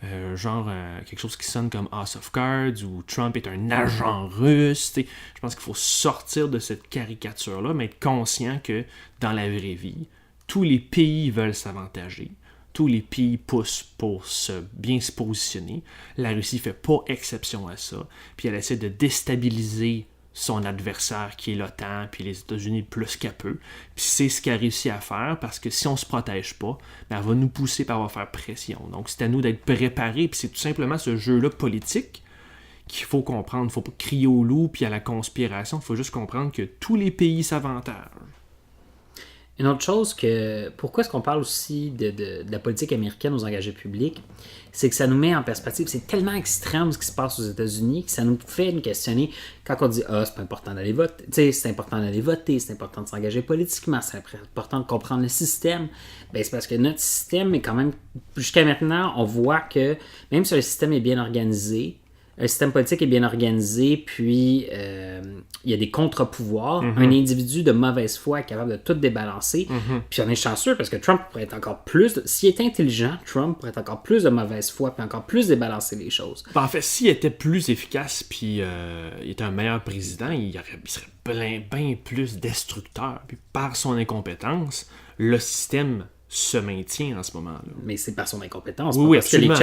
B: quelque chose qui sonne comme House of Cards ou Trump est un agent russe. T'sais. Je pense qu'il faut sortir de cette caricature-là, mais être conscient que dans la vraie vie, tous les pays veulent s'avantager. Tous les pays poussent pour bien se positionner. La Russie fait pas exception à ça. Puis elle essaie de déstabiliser son adversaire qui est l'OTAN, puis les États-Unis plus qu'à peu. Puis c'est ce qu'elle a réussi à faire, parce que si on se protège pas, ben elle va nous pousser, puis elle va faire pression. Donc c'est à nous d'être préparés, puis c'est tout simplement ce jeu-là politique qu'il faut comprendre. Il ne faut pas crier au loup, puis à la conspiration. Il faut juste comprendre que tous les pays s'avantagent.
A: Une autre chose pourquoi est-ce qu'on parle aussi de la politique américaine aux engagés publics, c'est que ça nous met en perspective. C'est tellement extrême ce qui se passe aux États-Unis que ça nous fait nous questionner quand on dit « Ah, c'est pas important d'aller voter. » Tu sais, c'est important d'aller voter, c'est important de s'engager politiquement, c'est important de comprendre le système. Ben, c'est parce que notre système est quand même... Jusqu'à maintenant, on voit que même si le système est bien organisé, le système politique est bien organisé, puis il y a des contre-pouvoirs. Un individu de mauvaise foi est capable de tout débalancer. Puis on est chanceux parce que Trump pourrait être encore plus... S'il était intelligent, Trump pourrait être encore plus de mauvaise foi, puis encore plus débalancer les choses.
B: En fait, s'il était plus efficace, puis il était un meilleur président, il serait bien plus destructeur. Puis par son incompétence, le système se maintient en ce moment-là.
A: Mais c'est par son incompétence.
B: Oui,
A: parce que les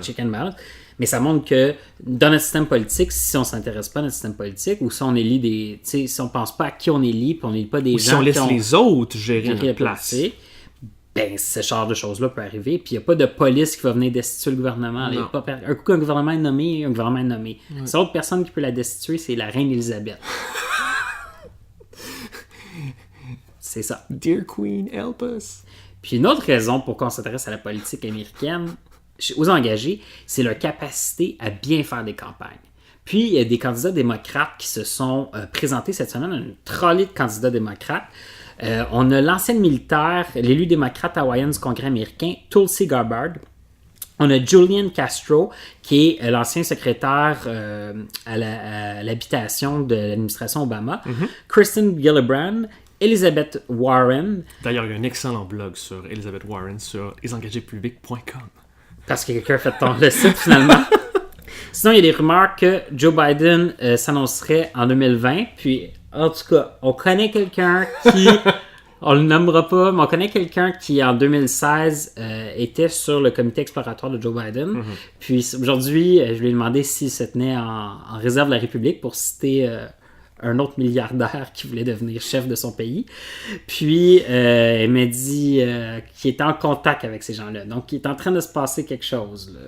A: check and balance. Mais ça montre que dans notre système politique, si on ne s'intéresse pas à notre système politique, ou si on élit des... Si on ne pense pas à qui on élit, puis on n'élit pas des gens...
B: Si on laisse les autres gérer notre place.
A: Ben, ce genre de choses-là peut arriver. Puis il n'y a pas de police qui va venir destituer le gouvernement. Là, un coup qu'un gouvernement est nommé, un gouvernement est nommé. Ouais. Seule autre personne qui peut la destituer, c'est la reine Elisabeth. C'est ça.
B: Dear Queen, help us.
A: Puis une autre raison pourquoi on s'intéresse à la politique américaine, aux engagés, c'est leur capacité à bien faire des campagnes. Puis, il y a des candidats démocrates qui se sont présentés cette semaine, une trolley de candidats démocrates. On a l'ancienne militaire, l'élu démocrate hawaïen du Congrès américain, Tulsi Gabbard. On a Julian Castro, qui est l'ancien secrétaire à l'habitation de l'administration Obama. Kristen Gillibrand, Elizabeth Warren.
B: D'ailleurs, il y a un excellent blog sur Elizabeth Warren sur lesengagéspublics.com.
A: Parce que quelqu'un a fait le site finalement. Sinon, il y a des rumeurs que Joe Biden s'annoncerait en 2020. Puis, en tout cas, on connaît quelqu'un qui... on le nommera pas, mais on connaît quelqu'un qui, en 2016, était sur le comité exploratoire de Joe Biden. Puis, aujourd'hui, je lui ai demandé s'il se tenait en réserve de la République pour citer... un autre milliardaire qui voulait devenir chef de son pays. Puis, elle m'a dit qu'il était en contact avec ces gens-là. Donc, il est en train de se passer quelque chose. Là.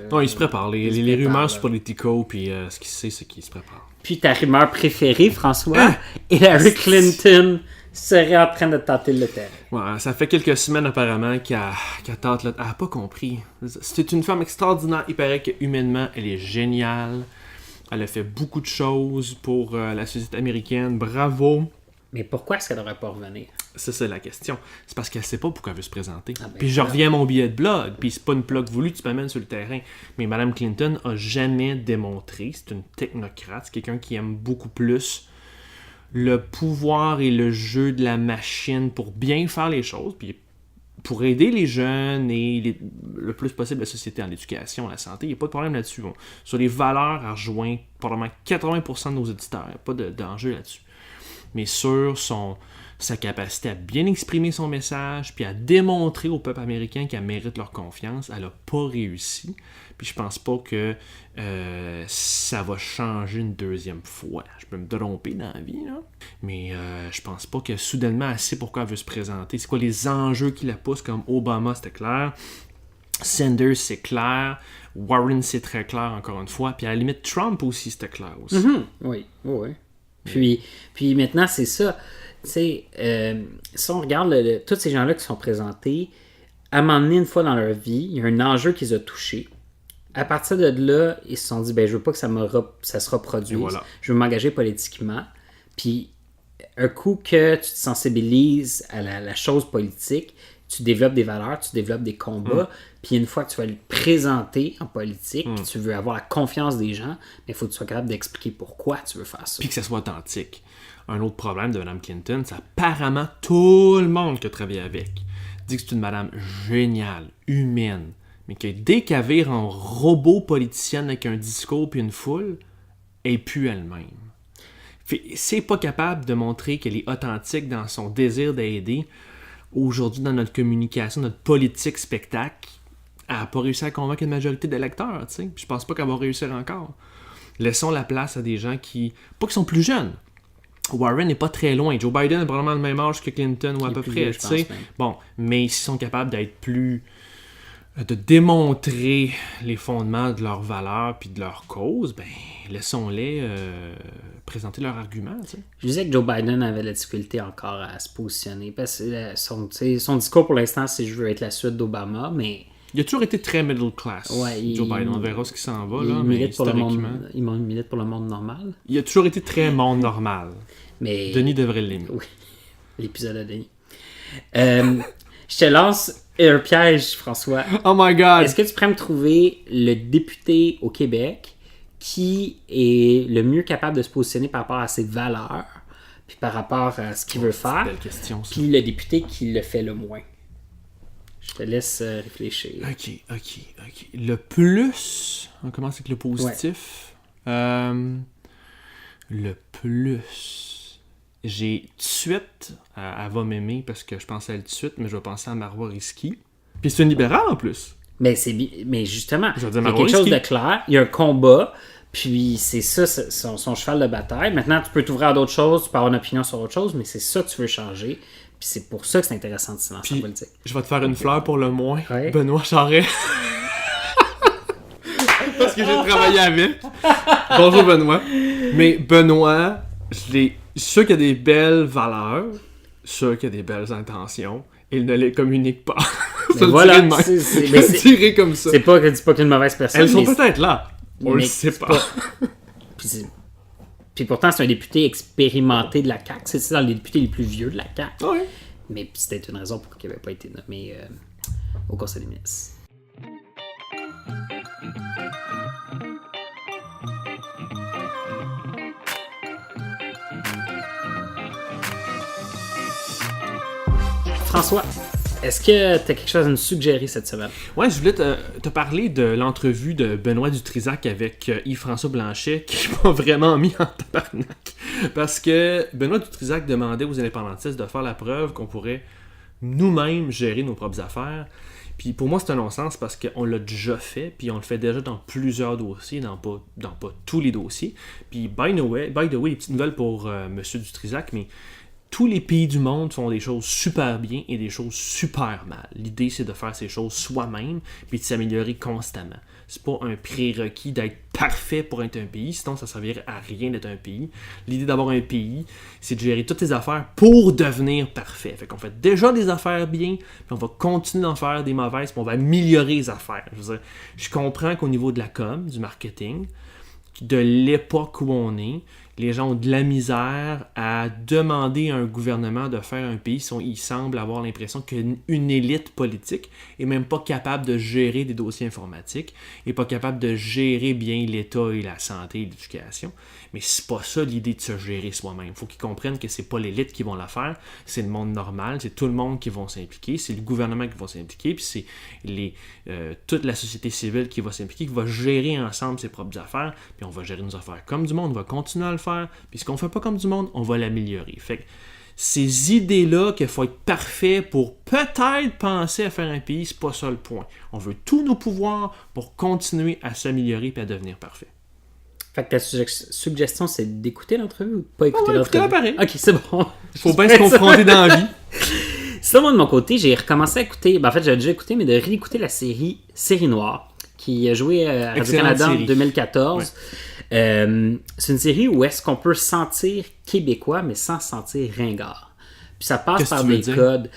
B: Non, il se prépare. Les rumeurs sur Politico, puis ce qu'il sait, c'est qu'il se prépare.
A: Puis, ta rumeur préférée, François, Hillary Clinton serait en train de tâter le terrain.
B: Ouais, ça fait quelques semaines, apparemment, qu'elle tâte le terrain. Elle n'a pas compris. C'est une femme extraordinaire. Il paraît que humainement, elle est géniale. Elle a fait beaucoup de choses pour la société américaine. Bravo.
A: Mais pourquoi est-ce qu'elle n'aurait pas revenir?
B: Ça, c'est la question. C'est parce qu'elle ne sait pas pourquoi elle veut se présenter. Puis je reviens à mon billet de blog. Puis c'est pas une plug voulue, tu m'amènes sur le terrain. Mais Mme Clinton a jamais démontré. C'est une technocrate. C'est quelqu'un qui aime beaucoup plus le pouvoir et le jeu de la machine pour bien faire les choses. Puis pour aider les jeunes et le plus possible la société en éducation, en la santé, il n'y a pas de problème là-dessus. Bon. Sur les valeurs, elle rejoint probablement 80% de nos auditeurs. Il n'y a pas d'enjeu là-dessus. Mais sur sa capacité à bien exprimer son message, puis à démontrer au peuple américain qu'elle mérite leur confiance, elle n'a pas réussi. Puis je pense pas que ça va changer une deuxième fois. Je peux me tromper dans la vie, là. Mais je pense pas que soudainement elle sait pourquoi elle veut se présenter. C'est quoi les enjeux qui la poussent, comme Obama, c'était clair. Sanders, c'est clair. Warren, c'est très clair, encore une fois. Puis à la limite, Trump aussi, c'était clair aussi.
A: Oui. Puis maintenant, c'est ça. Tu sais, si on regarde tous ces gens-là qui sont présentés, à un moment donné, une fois dans leur vie, il y a un enjeu qui les a touchés. À partir de là, ils se sont dit, je veux pas que ça se reproduise.
B: Voilà.
A: Je veux m'engager politiquement. Puis, un coup que tu te sensibilises à la chose politique, tu développes des valeurs, tu développes des combats, puis une fois que tu vas le présenter en politique, puis tu veux avoir la confiance des gens, il faut que tu sois capable d'expliquer pourquoi tu veux faire ça.
B: Puis que ça soit authentique. Un autre problème de Mme Clinton, c'est apparemment tout le monde qui a travaillé avec dit que c'est une madame géniale, humaine, mais que dès qu'elle vire en robot politicienne avec un discours puis une foule, elle n'est plus elle-même. C'est pas capable de montrer qu'elle est authentique dans son désir d'aider. Aujourd'hui, dans notre communication, notre politique spectacle, elle n'a pas réussi à convaincre une majorité d'électeurs, tu sais. Je pense pas qu'elle va réussir encore. Laissons la place à des gens pas qui sont plus jeunes. Warren n'est pas très loin. Joe Biden a probablement le même âge que Clinton ou à peu près, tu sais. Bon, mais s'ils sont capables d'être plus... de démontrer les fondements de leurs valeurs puis de leur cause, laissons-les présenter leurs arguments, tu sais.
A: Je disais que Joe Biden avait de la difficulté encore à se positionner parce que son discours pour l'instant, c'est « je veux être la suite d'Obama », mais...
B: Il a toujours été très middle class, Joe Biden. On verra ce qui s'en va, là, mais historiquement...
A: Il milite pour le monde normal.
B: Il a toujours été très monde normal.
A: Mais...
B: Denis devrait l'aimer.
A: Oui, l'épisode de Denis. Je te lance un piège, François.
B: Oh my God!
A: Est-ce que tu pourrais me trouver le député au Québec qui est le mieux capable de se positionner par rapport à ses valeurs, puis par rapport à ce qu'il veut faire,
B: belle question, ça.
A: puis le député qui le fait le moins? Je te laisse réfléchir.
B: OK. Le plus... On commence avec le positif. Ouais. Le plus... J'ai tout de suite... elle va m'aimer parce que je pense à elle tout de suite, mais je vais penser à Marois Risky. Puis c'est une libérale en plus.
A: Mais justement, il y a quelque
B: Risky.
A: chose de clair. Il y a un combat, puis c'est ça son cheval de bataille. Maintenant, tu peux t'ouvrir à d'autres choses, tu peux avoir une opinion sur autre chose, mais c'est ça que tu veux changer. Puis c'est pour ça que c'est intéressant de se lancer en politique.
B: Je vais te faire une fleur pour le moins.
A: Ouais.
B: Benoît Charest. Parce que j'ai travaillé avec. Bonjour Benoît. Mais Benoît, je suis sûr qu'il a des belles valeurs, sûr qu'il a des belles intentions. Il ne les communique pas.
A: Mais voilà,
B: dirais comme ça.
A: C'est pas que dis pas qu'une mauvaise personne.
B: Elles sont peut-être là. On le sait pas.
A: Puis pourtant, c'est un député expérimenté de la CAQ. C'est dans les députés les plus vieux de la CAQ.
B: Oui.
A: Mais c'était une raison pour qu'il n'avait pas été nommé au Conseil des ministres. François, est-ce que tu as quelque chose à nous suggérer cette semaine?
B: Ouais, je voulais te parler de l'entrevue de Benoît Dutrisac avec Yves-François Blanchet qui m'a vraiment mis en tabarnak. Parce que Benoît Dutrisac demandait aux indépendantistes de faire la preuve qu'on pourrait nous-mêmes gérer nos propres affaires. Puis pour moi, c'est un non-sens parce qu'on l'a déjà fait, puis on le fait déjà dans plusieurs dossiers, dans pas tous les dossiers. Puis, by the way, les petites nouvelles pour M. Dutrisac, mais tous les pays du monde font des choses super bien et des choses super mal. L'idée, c'est de faire ces choses soi-même puis de s'améliorer constamment. C'est pas un prérequis d'être parfait pour être un pays, sinon ça servirait à rien d'être un pays. L'idée d'avoir un pays, c'est de gérer toutes tes affaires pour devenir parfait. Fait qu'on fait déjà des affaires bien, puis on va continuer d'en faire des mauvaises, puis on va améliorer les affaires. Je comprends qu'au niveau de la com, du marketing, de l'époque où on est, les gens ont de la misère à demander à un gouvernement de faire un pays. Ils semblent avoir l'impression qu'une élite politique est même pas capable de gérer des dossiers informatiques, est pas capable de gérer bien l'État et la santé et l'éducation. Mais c'est pas ça l'idée de se gérer soi-même. Il faut qu'ils comprennent que c'est pas l'élite qui vont la faire, c'est le monde normal, c'est tout le monde qui va s'impliquer, c'est le gouvernement qui va s'impliquer, puis c'est toute la société civile qui va s'impliquer, qui va gérer ensemble ses propres affaires, puis on va gérer nos affaires comme du monde, on va continuer à le faire, puis ce qu'on fait pas comme du monde, on va l'améliorer. Fait que ces idées-là qu'il faut être parfait pour peut-être penser à faire un pays, c'est pas ça le point. On veut tous nos pouvoirs pour continuer à s'améliorer et à devenir parfait.
A: Fait que ta suggestion, c'est d'écouter l'entrevue ou de pas écouter l'entrevue?
B: Écoutez-la pareil.
A: Ok, c'est bon.
B: Il faut bien se confronter dans la vie.
A: Sinon, moi, de mon côté, j'ai recommencé à écouter, en fait, j'avais déjà écouté, mais de réécouter la série Noire, qui a joué à Radio-Canada en 2014. Ouais. C'est une série où est-ce qu'on peut sentir québécois, mais sans sentir ringard. Puis ça passe par des codes.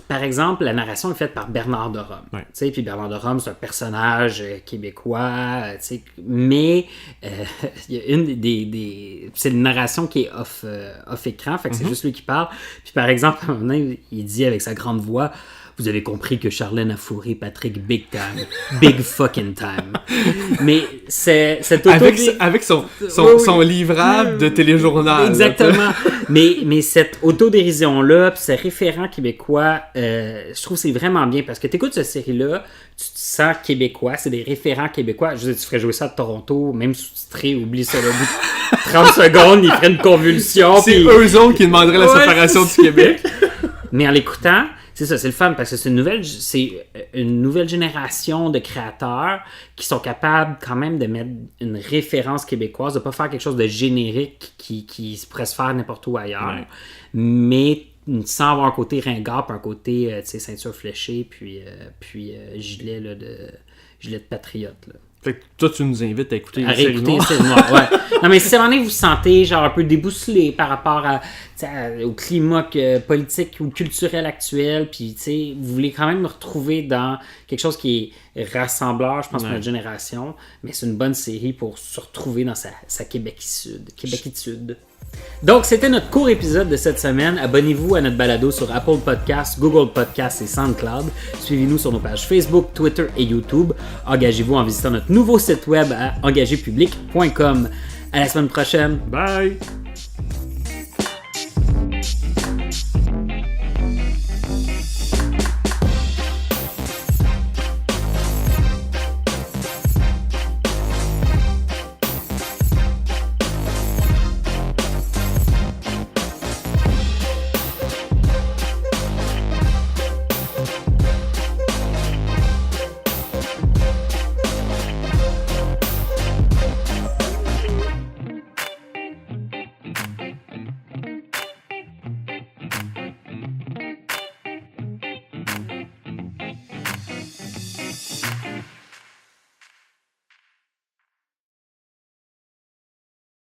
A: Par exemple, la narration est faite par Bernard de Rome. Ouais. Puis Bernard de Rome, c'est un personnage québécois, mais il y a c'est une narration qui est off-écran, fait que c'est juste lui qui parle. Puis par exemple, à un moment donné, il dit avec sa grande voix: vous avez compris que Charlène a fourré Patrick big time. Big fucking time. Mais c'est
B: avec son livrable de téléjournal.
A: Exactement. mais cette autodérision-là, pis ce référent québécois, je trouve que c'est vraiment bien parce que t'écoutes cette série-là, tu te sens québécois, c'est des référents québécois. Je veux dire, tu ferais jouer ça à Toronto, même sous-titré, oublie ça, là, au bout de 30 secondes, ils feraient une convulsion.
B: C'est eux autres qui demanderaient la séparation du Québec.
A: Mais en l'écoutant, c'est ça, c'est le fun parce que c'est une nouvelle génération de créateurs qui sont capables quand même de mettre une référence québécoise, de pas faire quelque chose de générique qui pourrait se faire n'importe où ailleurs, mais sans avoir un côté ringard, puis un côté ceinture fléchée, puis gilet de patriote. Là.
B: Fait que toi, tu nous invites à écouter
A: une série noire. Ouais. Non, mais si à un moment donné, vous vous sentez genre un peu déboussolé par rapport au climat politique ou culturel actuel, puis vous voulez quand même nous retrouver dans quelque chose qui est rassembleur, je pense, pour notre génération, mais c'est une bonne série pour se retrouver dans sa québéquitude. Donc, c'était notre court épisode de cette semaine. Abonnez-vous à notre balado sur Apple Podcasts, Google Podcasts et SoundCloud. Suivez-nous sur nos pages Facebook, Twitter et YouTube. Engagez-vous en visitant notre nouveau site web à engagépublic.com. À la semaine prochaine.
B: Bye!